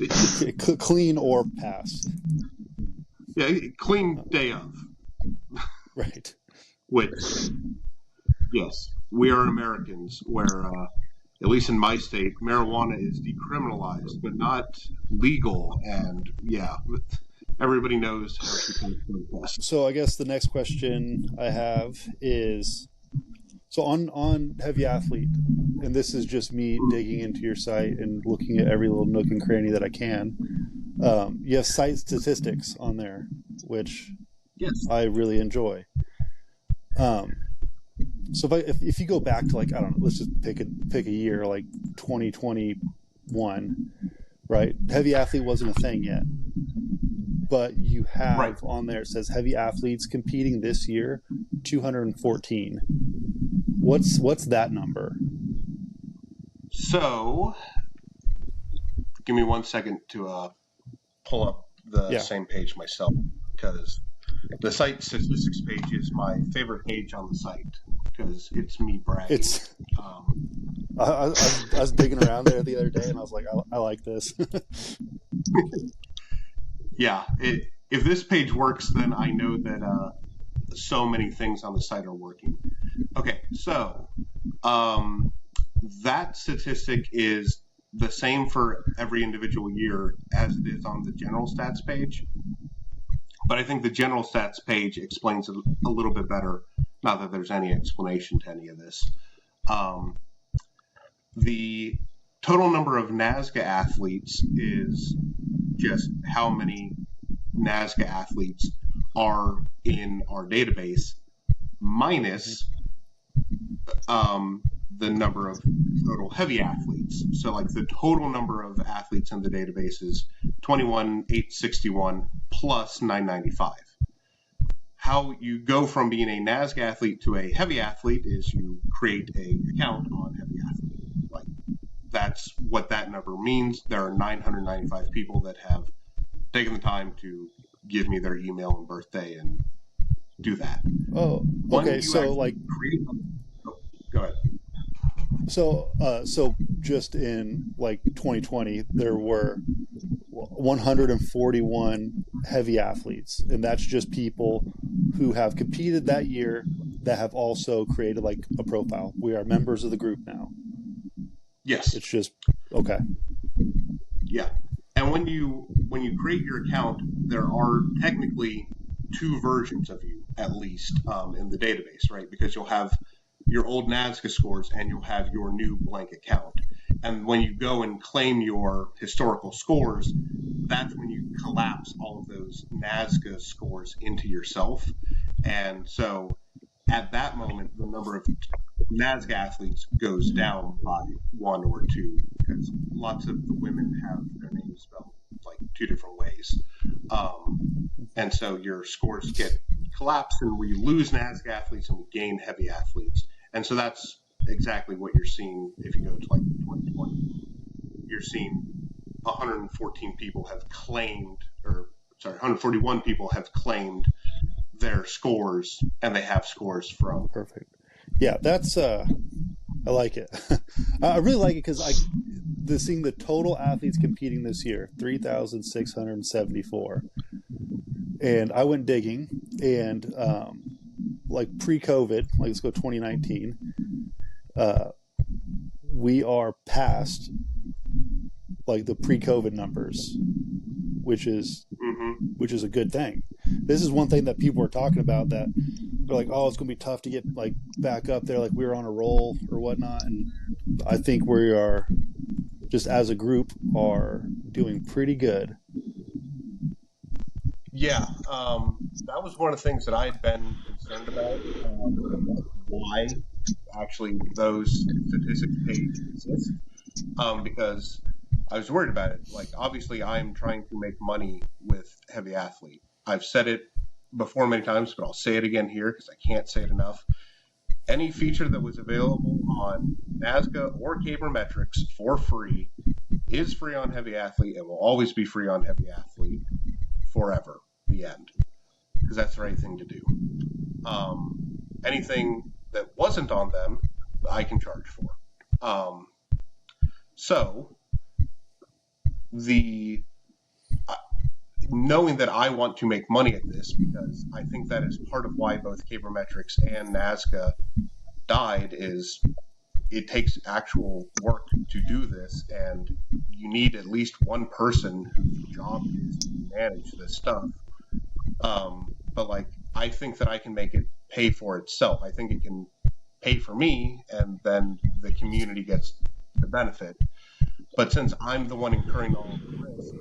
Clean or pass. Yeah, clean day of. Right. Which, yes, we are Americans, where at least in my state, marijuana is decriminalized, but not legal. And yeah, everybody knows how she comes from this. So I guess the next question I have is, so on Heavy Athlete, and this is just me digging into your site and looking at every little nook and cranny that I can. You have site statistics on there, which Yes. I really enjoy. So if you go back to, like, I don't know, let's just pick a year, like 2021, right? Heavy Athlete wasn't a thing yet, but you have Right. on there, it says heavy athletes competing this year, 214. What's that number? So, give me 1 second to pull up the same page myself, because the site statistics page is my favorite page on the site, because it's me bragging. It's I was digging around there the other day, and I was like, I like this. Yeah, if this page works, then I know that so many things on the site are working. Okay, so that statistic is the same for every individual year as it is on the general stats page. But I think the general stats page explains it a little bit better, not that there's any explanation to any of this. The total number of NASGA athletes is just how many NASGA athletes are in our database minus the number of total heavy athletes. So, like, the total number of athletes in the database is 21,861 plus 995. How you go from being a NASGA athlete to a heavy athlete is you create an account on Heavy Athlete. Like, that's what that number means. There are 995 people that have taken the time to give me their email and birthday and do that. Oh, okay. So, like, go ahead. So just in, like, 2020, there were 141 heavy athletes, and that's just people who have competed that year that have also created, like, a profile. We are members of the group now. Yes. It's just okay. Yeah. And when you create your account, there are technically two versions of you, at least, in the database, right? Because you'll have your old NASGA scores and you'll have your new blank account. And when you go and claim your historical scores, that's when you collapse all of those NASGA scores into yourself. And so at that moment, the number of NASGA athletes goes down by one or two, because lots of the women have their names spelled like two different ways. And so your scores get collapsed, and we lose NASGA athletes and we gain heavy athletes. And so that's exactly what you're seeing if you go to, like, 2020. You're seeing 141 people have claimed their scores, and they have scores from. Perfect. Yeah, that's I like it. I really like it because seeing the total athletes competing this year, 3,674, and I went digging, and like, pre-COVID, like, let's go 2019, we are past, like, the pre-COVID numbers, which is a good thing. This is one thing that people are talking about, that they're like, oh, it's going to be tough to get, like, back up there, like we were on a roll or whatnot. And I think we are, just as a group, are doing pretty good. Yeah, that was one of the things that I had been concerned about, why actually those statistics page exist, because I was worried about it. Like, obviously, I'm trying to make money with Heavy Athlete. I've said it before many times, but I'll say it again here because I can't say it enough. Any feature that was available on NASGA or Cabermetrics for free is free on Heavy Athlete and will always be free on Heavy Athlete forever. The end. Because that's the right thing to do. Anything that wasn't on them, I can charge for. So, knowing that I want to make money at this, because I think that is part of why both Cabermetrics and NASGA died, is it takes actual work to do this, and you need at least one person whose job it is to manage this stuff. But like, I think that I can make it pay for itself. I think it can pay for me, and then the community gets the benefit. But since I'm the one incurring all of the risk,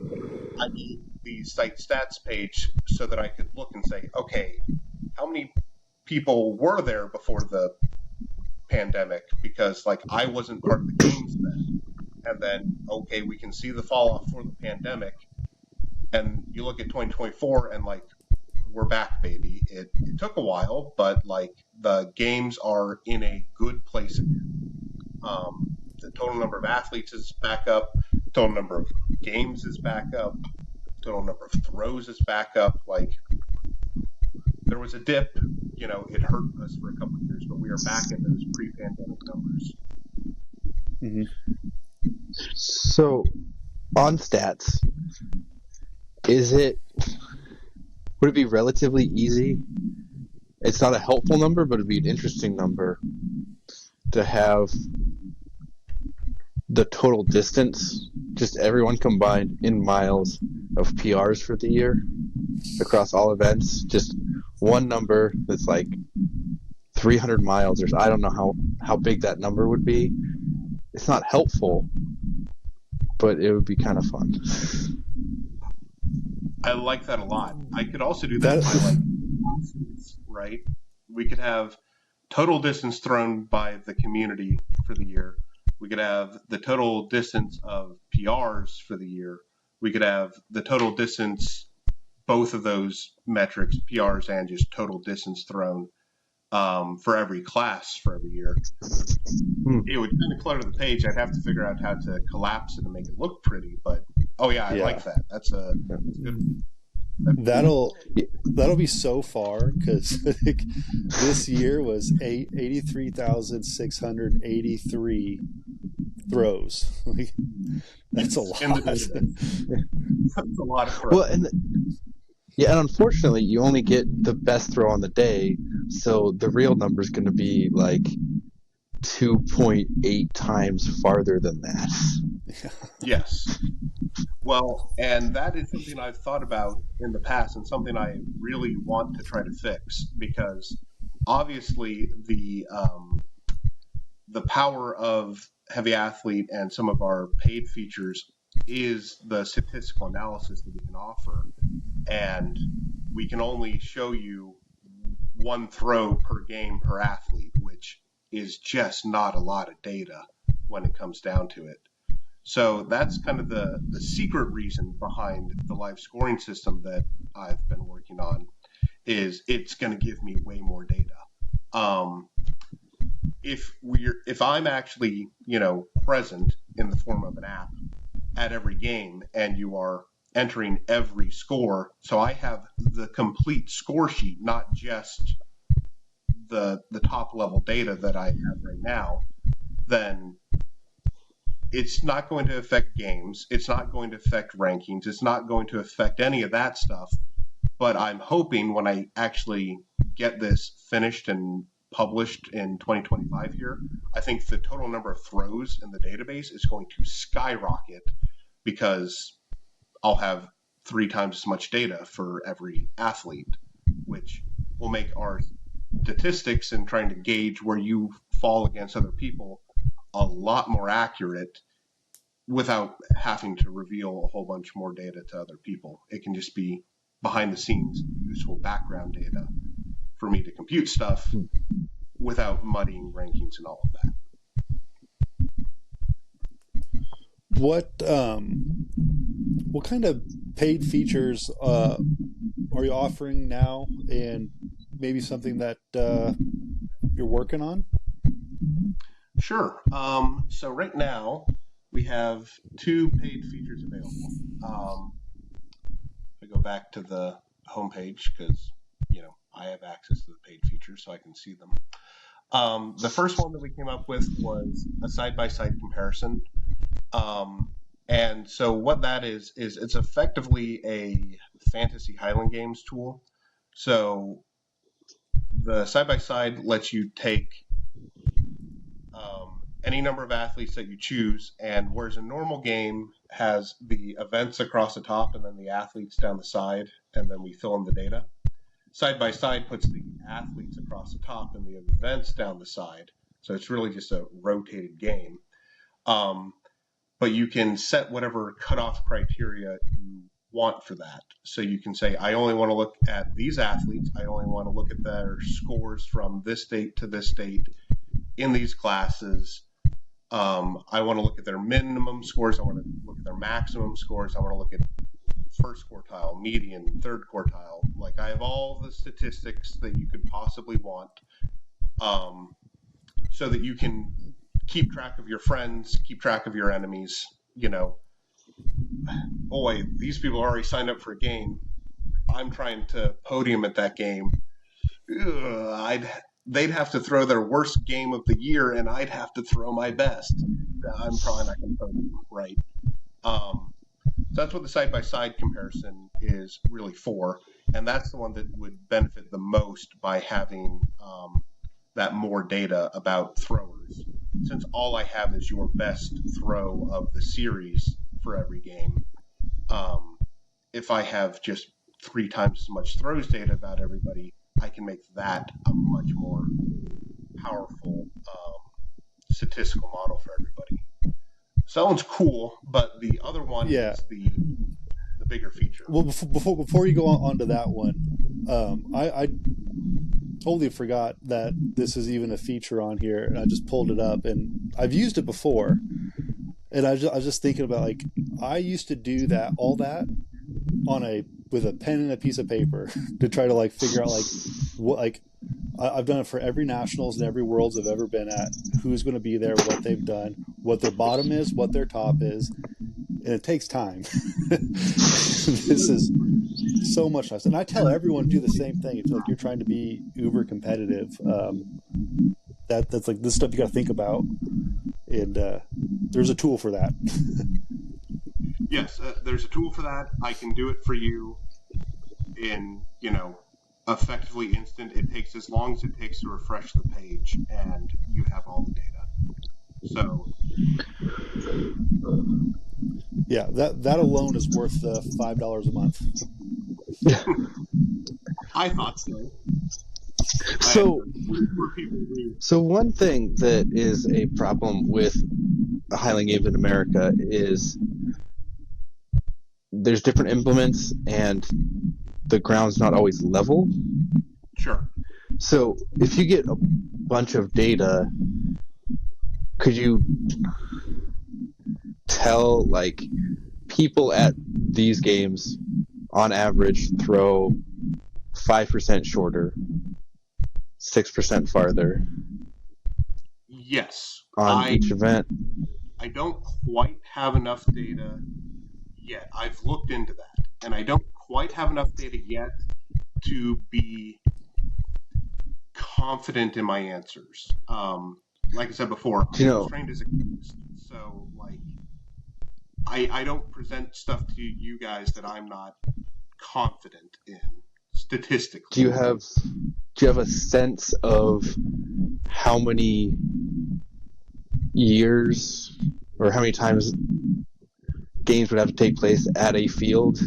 I need the site stats page so that I could look and say, okay, how many people were there before the pandemic? Because like, I wasn't part of the games then. And then, okay, we can see the fall off for the pandemic. And you look at 2024 and like, we're back, baby. It took a while, but like, the games are in a good place again. The total number of athletes is back up. Total number of games is back up. Total number of throws is back up. Like, there was a dip, it hurt us for a couple of years, but we are back at those pre-pandemic numbers. Mm-hmm. So, on stats, would it be relatively easy? It's not a helpful number, but it'd be an interesting number to have the total distance, just everyone combined in miles of PRs for the year across all events. Just one number that's like 300 miles, or I don't know how big that number would be. It's not helpful, but it would be kind of fun. I like that a lot. I could also do that by like, right? We could have total distance thrown by the community for the year. We could have the total distance of PRs for the year. We could have the total distance, both of those metrics, PRs and just total distance thrown, for every class for every year. It would kind of clutter the page. I'd have to figure out how to collapse it and make it look pretty. But I like that. That's good. That'll be so far, because this year was 83,683 throws. That's a lot. That's a lot of throws. Well, and unfortunately, you only get the best throw on the day, so the real number is going to be like 2.8 times farther than that. Yes. Well, and that is something I've thought about in the past, and something I really want to try to fix, because obviously the power of Heavy Athlete and some of our paid features is the statistical analysis that we can offer, and we can only show you one throw per game per athlete, which is just not a lot of data when it comes down to it. So that's kind of the secret reason behind the live scoring system that I've been working on, is it's going to give me way more data. If I'm actually, present in the form of an app at every game, and you are entering every score, so I have the complete score sheet, not just the top level data that I have right now, then it's not going to affect games. It's not going to affect rankings. It's not going to affect any of that stuff. But I'm hoping when I actually get this finished and published in 2025 here, I think the total number of throws in the database is going to skyrocket, because I'll have 3 times as much data for every athlete, which will make our statistics and trying to gauge where you fall against other people a lot more accurate, without having to reveal a whole bunch more data to other people. It can just be behind the scenes useful background data for me to compute stuff without muddying rankings and all of that. What kind of paid features are you offering now, and maybe something that you're working on? Sure. So right now we have 2 paid features available. If I go back to the homepage, because I have access to the paid features, so I can see them. The first one that we came up with was a side-by-side comparison. And so what that is it's effectively a fantasy Highland Games tool. So the side-by-side lets you take any number of athletes that you choose, and whereas a normal game has the events across the top and then the athletes down the side, and then we fill in the data, Side by Side puts the athletes across the top and the events down the side. So it's really just a rotated game. But you can set whatever cutoff criteria you want for that. So you can say, I only want to look at these athletes. I only want to look at their scores from this date to this date in these classes. I want to look at their minimum scores. I want to look at their maximum scores. I want to look at first quartile, median, third quartile. Like, I have all the statistics that you could possibly want, so that you can keep track of your friends, keep track of your enemies. You know, boy, these people already signed up for a game. I'm trying to podium at that game. They'd have to throw their worst game of the year, and I'd have to throw my best. I'm probably not going to podium, right? So that's what the side-by-side comparison is really for, and that's the one that would benefit the most by having that more data about throwers. Since all I have is your best throw of the series for every game, if I have just 3 times as much throws data about everybody, I can make that a much more powerful statistical model for everybody. So that one's cool, but the other one is the bigger feature. Well, before you go on to that one, I totally forgot that this is even a feature on here, and I just pulled it up, and I've used it before, and I was just thinking about, like, I used to do all that with a pen and a piece of paper to try to, like, figure out, like, what, like, I've done it for every nationals and every worlds I've ever been at, who's going to be there, what they've done, what their bottom is, what their top is, and it takes time. This is so much less. And I tell everyone to do the same thing. If like you're trying to be uber competitive, that's like this stuff you got to think about. And there's a tool for that. Yes, there's a tool for that. I can do it for you in, effectively instant. It takes as long as it takes to refresh the page, and you have all the data. So, yeah, that alone is worth $5 a month. I thought so. So one thing that is a problem with the Highland Games in America is there's different implements and the ground's not always level. Sure. So if you get a bunch of data, could you tell, like, people at these games on average throw 5% shorter, 6% farther? Yes. On each event? I don't quite have enough data yet. I've looked into that, and I don't quite have enough data yet to be confident in my answers. Like I said before, I'm trained as a chemist, so like I don't present stuff to you guys that I'm not confident in statistically. Do you have a sense of how many years or how many times games would have to take place at a field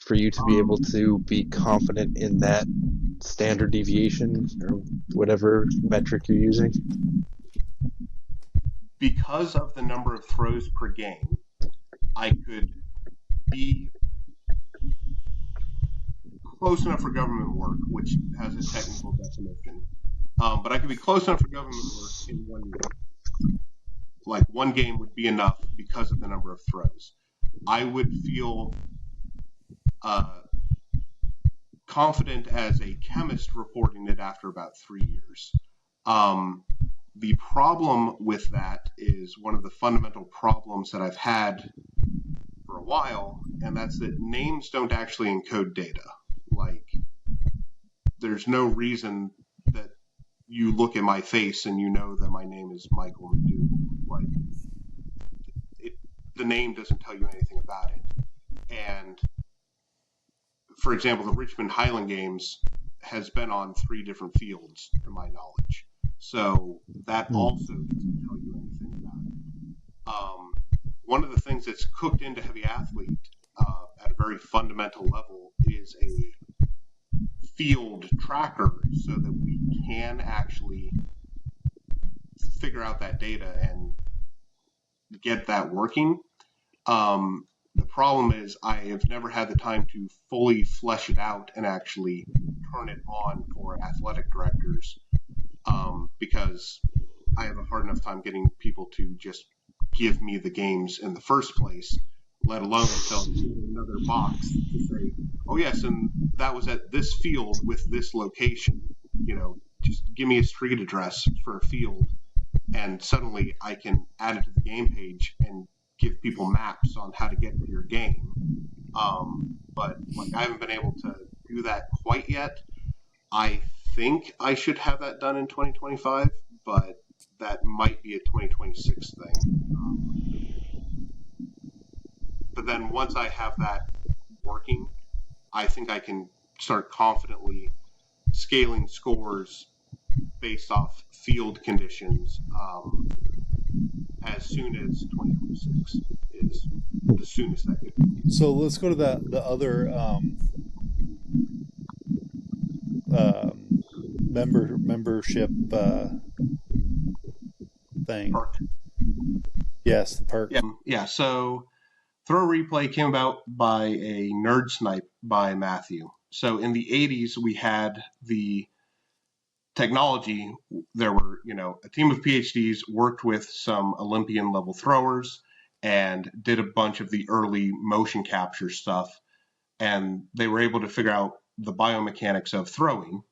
for you to be able to be confident in that standard deviation or whatever metric you're using? Because of the number of throws per game, I could be close enough for government work, which has a technical definition. But I could be close enough for government work in 1 year. Like, one game would be enough because of the number of throws. I would feel confident as a chemist reporting it after about 3 years. The problem with that is one of the fundamental problems that I've had for a while, and that's that names don't actually encode data. Like, there's no reason that you look at my face and you know that my name is Michael McDougal. Like, the name doesn't tell you anything about it. And, for example, the Richmond Highland Games has been on 3 different fields, to my knowledge. So that also doesn't tell you anything about it. One of the things that's cooked into Heavy Athlete at a very fundamental level is a field tracker so that we can actually figure out that data and get that working. The problem is I have never had the time to fully flesh it out and actually turn it on for athletic directors because I have a hard enough time getting people to just give me the games in the first place, let alone fill another box to say, oh yes, and that was at this field with this location. Just give me a street address for a field, and suddenly I can add it to the game page and give people maps on how to get to your game. But I haven't been able to do that quite yet. I think I should have that done in 2025, but that might be a 2026 thing. But then once I have that working, I think I can start confidently scaling scores based off field conditions as soon as 2026 is the soonest that could be. So let's go to the other membership thing. Perk. Yes, the perk. Yeah. So Throw Replay came about by a Nerd Snipe by Matthew. So in the 80s, we had the technology. There were, a team of PhDs worked with some Olympian level throwers and did a bunch of the early motion capture stuff. And they were able to figure out the biomechanics of throwing.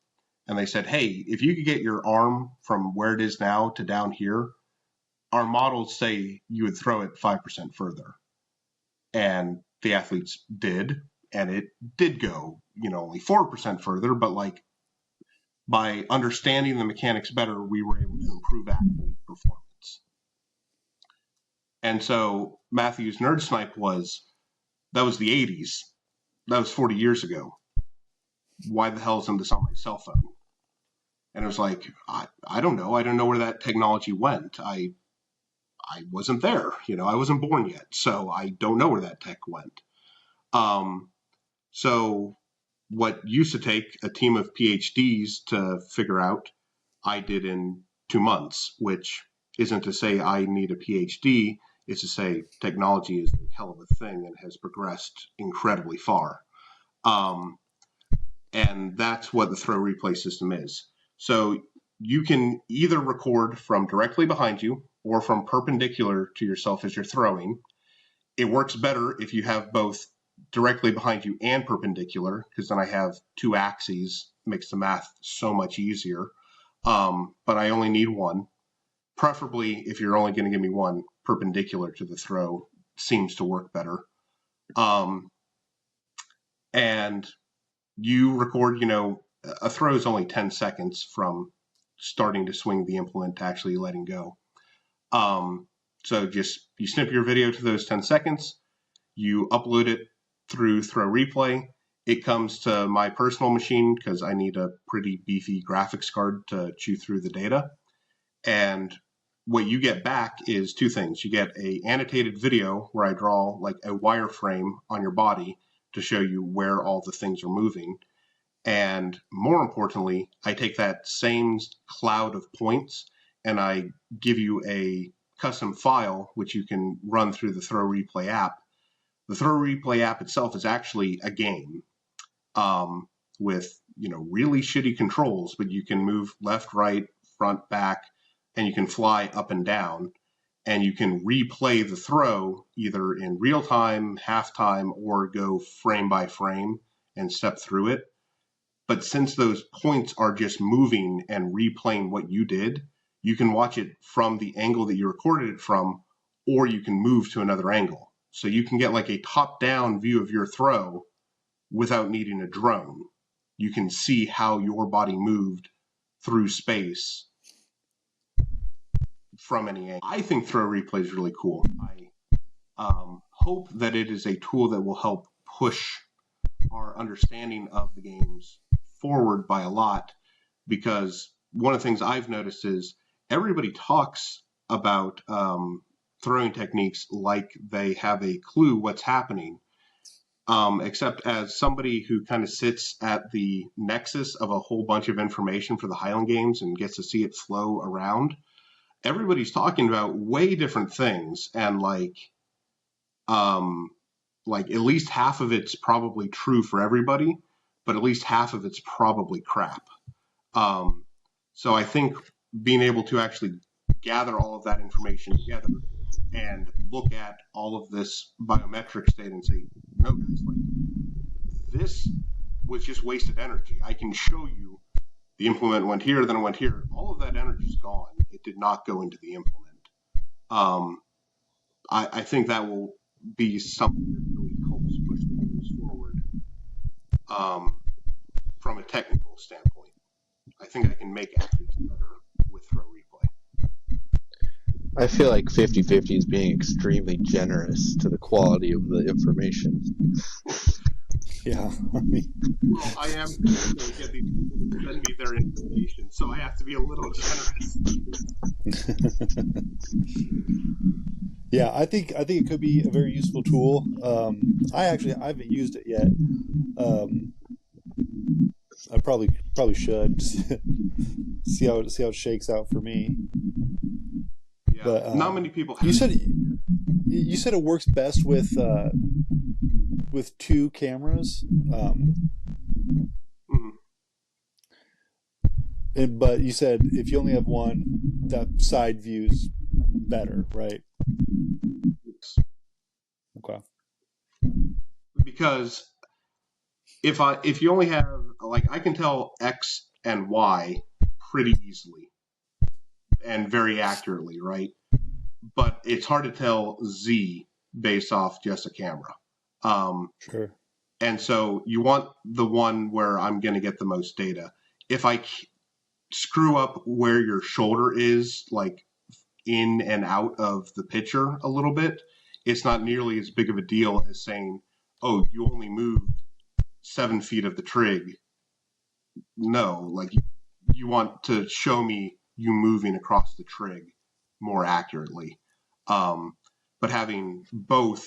And they said, hey, if you could get your arm from where it is now to down here, our models say you would throw it 5% further. And the athletes did, and it did go, only 4% further, but by understanding the mechanics better, we were able to improve athlete performance. And so Matthew's Nerd Snipe was the 80s. That was 40 years ago. Why the hell isn't this on my cell phone? And it was like, I don't know. I don't know where that technology went. I wasn't there. I wasn't born yet. So I don't know where that tech went. So what used to take a team of PhDs to figure out, I did in 2 months, which isn't to say I need a PhD. It's to say technology is a hell of a thing and has progressed incredibly far. And that's what the throw replay system is. So you can either record from directly behind you or from perpendicular to yourself as you're throwing. It works better if you have both directly behind you and perpendicular, because then I have 2 axes, makes the math so much easier. But I only need one. Preferably, if you're only going to give me one, perpendicular to the throw seems to work better. And you record, a throw is only 10 seconds from starting to swing the implement to actually letting go. So just you snip your video to those 10 seconds, you upload it through Throw Replay. It comes to my personal machine because I need a pretty beefy graphics card to chew through the data. And what you get back is 2 things. You get a annotated video where I draw a wireframe on your body to show you where all the things are moving. And more importantly, I take that same cloud of points and I give you a custom file, which you can run through the Throw Replay app. The Throw Replay app itself is actually a game with, really shitty controls, but you can move left, right, front, back, and you can fly up and down. And you can replay the throw either in real time, half time, or go frame by frame and step through it. But since those points are just moving and replaying what you did, you can watch it from the angle that you recorded it from, or you can move to another angle. So you can get a top-down view of your throw without needing a drone. You can see how your body moved through space from any angle. I think Throw Replay is really cool. I hope that it is a tool that will help push our understanding of the games forward by a lot, because one of the things I've noticed is everybody talks about throwing techniques like they have a clue what's happening. Except as somebody who kind of sits at the nexus of a whole bunch of information for the Highland Games and gets to see it flow around, everybody's talking about way different things, and like at least half of it's probably true for everybody, but at least half of it's probably crap. So I think being able to actually gather all of that information together and look at all of this biometrics data and say, no, guys, like this was just wasted energy. I can show you the implement went here, then it went here. All of that energy is gone. It did not go into the implement. I think that will be something that really helps push the games forward from a technical standpoint. I think I can make athletes better with throw replay. I feel like 50-50 is being extremely generous to the quality of the information. Yeah. Well, I am going to get these people to send me their information, so I have to be a little generous. Yeah, I think it could be a very useful tool. I haven't used it yet. I probably should see how it shakes out for me. Yeah, but not many people. You said it works best with two cameras. But you said if you only have one, that side view's better, right? Okay. Because if you only have, like, I can tell X and Y pretty easily and very accurately, right? But it's hard to tell Z based off just a camera. Sure. And so you want the one where I'm going to get the most data. If I screw up where your shoulder is, like in and out of the picture a little bit, it's not nearly as big of a deal as saying, oh, you only moved 7 feet of the trig. No, like you want to show me you moving across the trig more accurately. But having both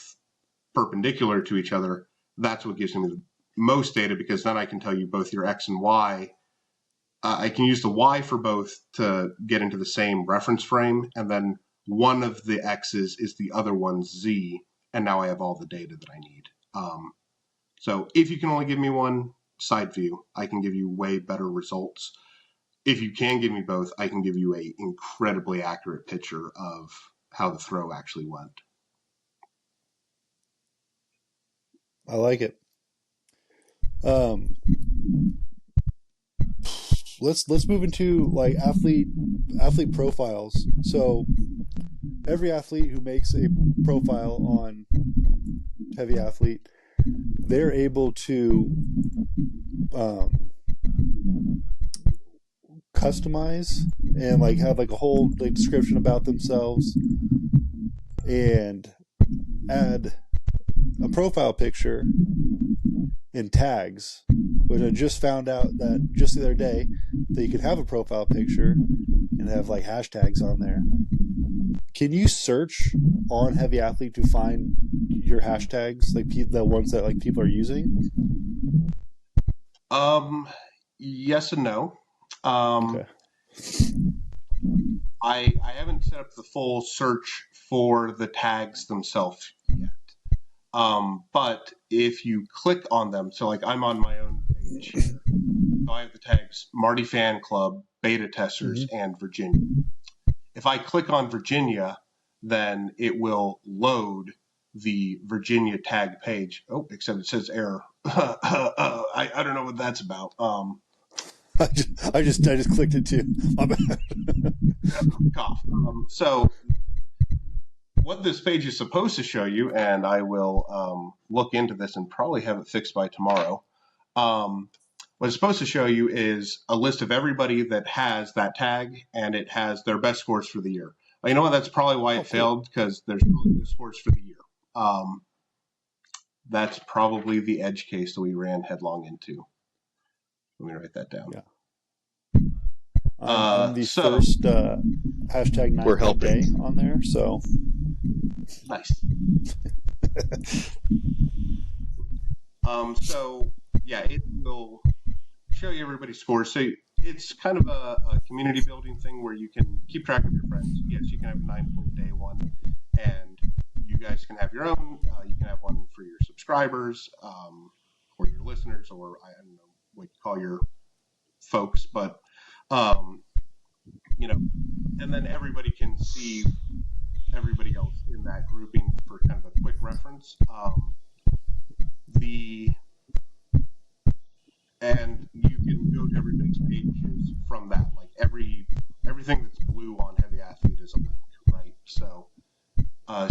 perpendicular to each other, that's what gives me the most data, because then I can tell you both your X and Y. I can use the Y for both to get into the same reference frame, and then one of the X's is the other one's Z, and now I have all the data that I need. So if you can only give me one side view, I can give you way better results. If you can give me both, I can give you an incredibly accurate picture of how the throw actually went. I like it. Let's move into like athlete profiles. So every athlete who makes a profile on Heavy Athlete, they're able to customize and like have like a whole like description about themselves and add a profile picture in tags, which I just found out that just the other day that you could have a profile picture and have like hashtags on there. Can you search on Heavy Athlete to find your hashtags, like the ones that like people are using? Yes and no. Okay. I haven't set up the full search for the tags themselves yet. But if you click on them, so like I'm on my own page here, so I have the tags Marty Fan Club, Beta Testers, and Virginia. If I click on Virginia, then it will load the Virginia tag page. Oh, except it says error. I don't know what that's about. I just clicked it too. My bad. Cough. So what this page is supposed to show you, and I will look into this and probably have it fixed by tomorrow. What it's supposed to show you is a list of everybody that has that tag, and it has their best scores for the year. You know what? That's probably why it failed, because there's probably no scores for the year. That's probably the edge case that we ran headlong into. Let me write that down. Yeah. I'm the So first hashtag 9 We're point day helping. on there, so nice. So yeah, it will show you everybody's scores. So it's kind of a community building thing where you can keep track of your friends. Yes, you can have a 9 point day one, and you guys can have your own. You can have one for your subscribers, or your listeners, or I don't know what you call your folks, but um, you know, and then everybody can see everybody else in that grouping for kind of a quick reference. The and you can go to everybody's pages from that. Like everything that's blue on Heavy Athlete is a link, right? So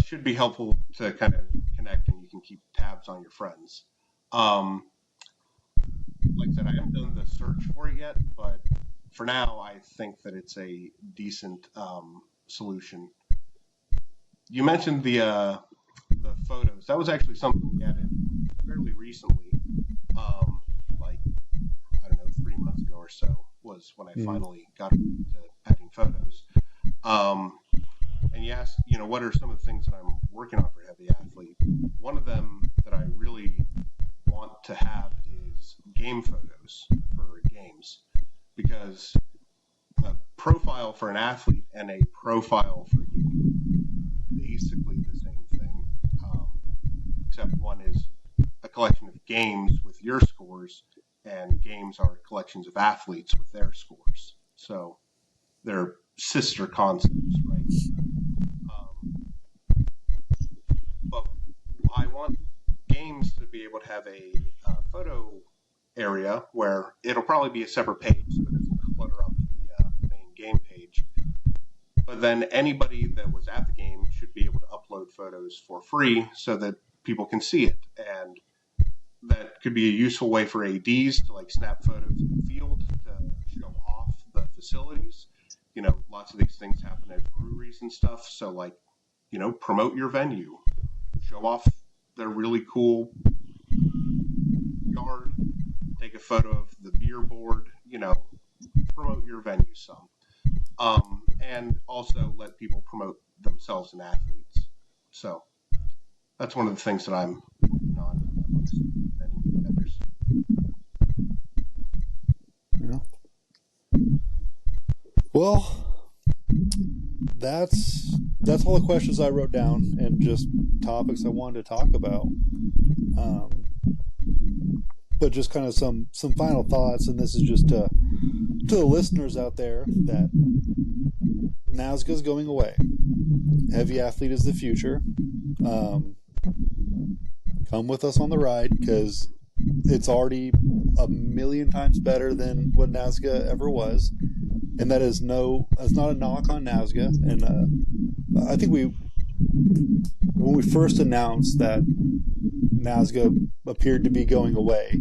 should be helpful to kind of connect, and you can keep tabs on your friends. Um, like I said, I haven't done the search for it yet, but for now, I think that it's a decent solution. You mentioned the photos. That was actually something we added fairly recently. Like I don't know, 3 months ago or so was when I finally got into adding photos. Um, and you asked, what are some of the things that I'm working on for Heavy Athlete? One of them that I really want to have is game photos for games, because a profile for an athlete and a profile for a game are basically the same thing, except one is a collection of games with your scores, and games are collections of athletes with their scores. So they're sister concepts, right? But I want games to be able to have a photo area where it'll probably be a separate page so it doesn't clutter up the main game page. But then anybody that was at the game should be able to upload photos for free so that people can see it. And that could be a useful way for ADs to like snap photos in the field to show off the facilities. Lots of these things happen at breweries and stuff. So like, promote your venue, show off their really cool yard, take a photo of the beer board, promote your venue some. And also let people promote themselves and athletes. So that's one of the things that I'm working on amongst many others. Yeah. Well, that's all the questions I wrote down and just topics I wanted to talk about. But just kind of some final thoughts, and this is just to the listeners out there that NASGA is going away. Heavy Athlete is the future. Come with us on the ride, because it's already a million times better than what NASGA ever was. And that's not a knock on NASGA. And I think when we first announced that NASGA appeared to be going away,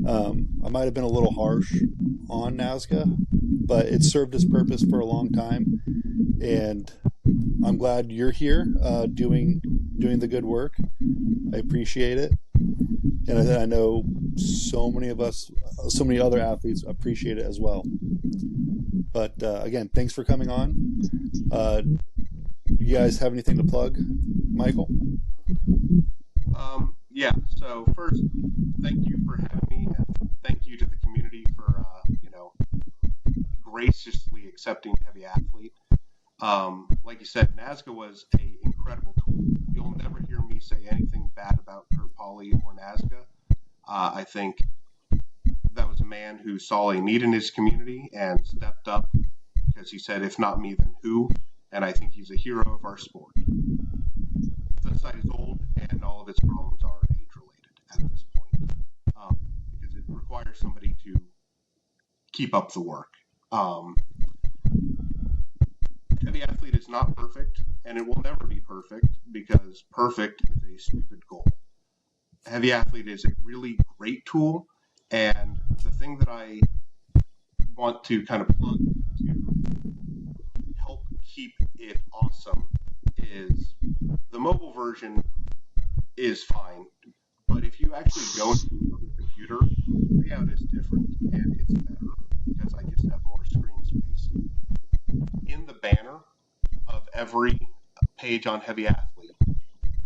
I might have been a little harsh on NASGA, but it served its purpose for a long time. And I'm glad you're here doing the good work. I appreciate it. And I know so many other athletes appreciate it as well. But again, thanks for coming on. You guys have anything to plug, Michael? Yeah. So first, thank you for having me, and thank you to the community for graciously accepting Heavy Athlete. Like you said, NASGA was an incredible tool. You'll never hear me say anything bad about Kurt Pauley or NASGA. I think that was a man who saw a need in his community and stepped up, because he said, if not me, then who? And I think he's a hero of our sport. The site is old, and all of its problems are age-related at this point, because it requires somebody to keep up the work. Heavy Athlete is not perfect, and it will never be perfect, because perfect is a stupid goal. Heavy Athlete is a really great tool, and the thing that I want to kind of plug to help keep it awesome is the mobile version is fine, but if you actually go into the computer, the layout is different, and it's better because I just have more screen space. every page on Heavy Athlete,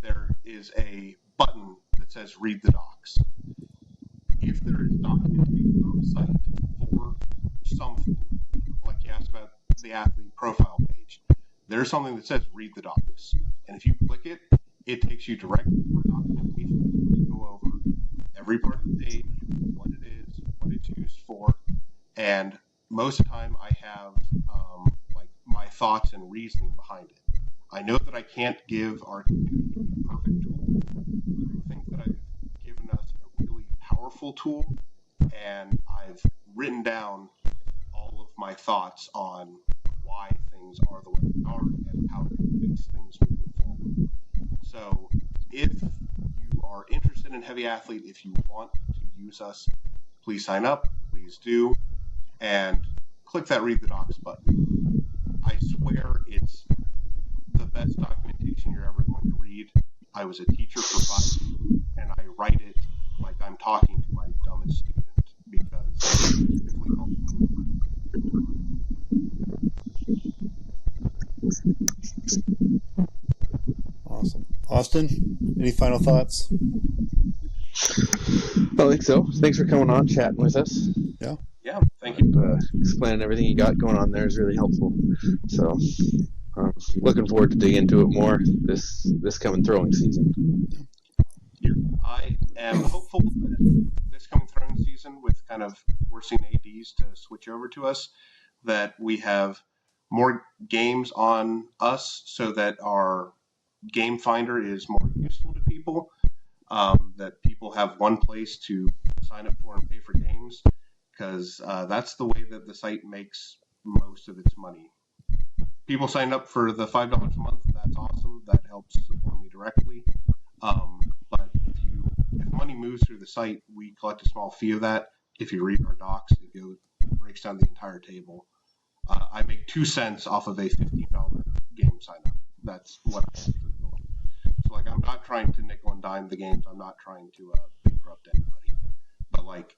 there is a button that says read the docs. If there is documentation on the site for something, like you asked about the athlete profile page, there's something that says read the docs. And if you click it, it takes you directly to a documentation to go over every part of the page, what it is, what it's used for. And most of the time I have like my thoughts and reasoning behind it. I know that I can't give our community a perfect tool. I think that I've given us a really powerful tool, and I've written down all of my thoughts on why things are the way they are and how to fix things moving forward. So if you are interested in Heavy Athlete, if you want to use us, please sign up, please do, and click that read the docs button. I swear it's the best documentation you're ever going to read. I was a teacher for 5 years, and I write it like I'm talking to my dumbest student because it really helps me. Awesome. Austin, any final thoughts? I think so. Thanks for coming on, chatting with us. Yeah, thank you. Explaining everything you got going on there is really helpful. So, looking forward to dig into it more this coming throwing season. I am hopeful that this coming throwing season, with kind of forcing ADs to switch over to us, that we have more games on us so that our game finder is more useful to people, that people have one place to sign up for and pay for games, because that's the way that the site makes most of its money. People sign up for the $5 a month. That's awesome. That helps support me directly. But if money moves through the site, we collect a small fee of that. If you read our docs, it breaks down the entire table. I make 2 cents off of a $15 game sign up. That's what I have to do. So, like, I'm not trying to nickel and dime the games. I'm not trying to bankrupt anybody. But, like,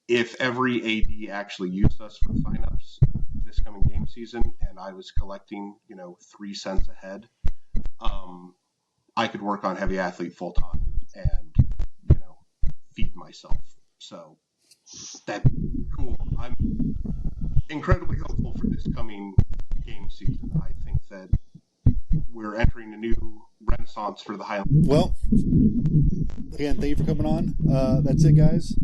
if every AD actually used us for signups this coming game season, and I was collecting, 3 cents a head, I could work on Heavy Athlete full time and, feed myself. So that's cool. I'm incredibly hopeful for this coming game season. I think that we're entering a new renaissance for the Highland. Well, again, thank you for coming on. That's it, guys.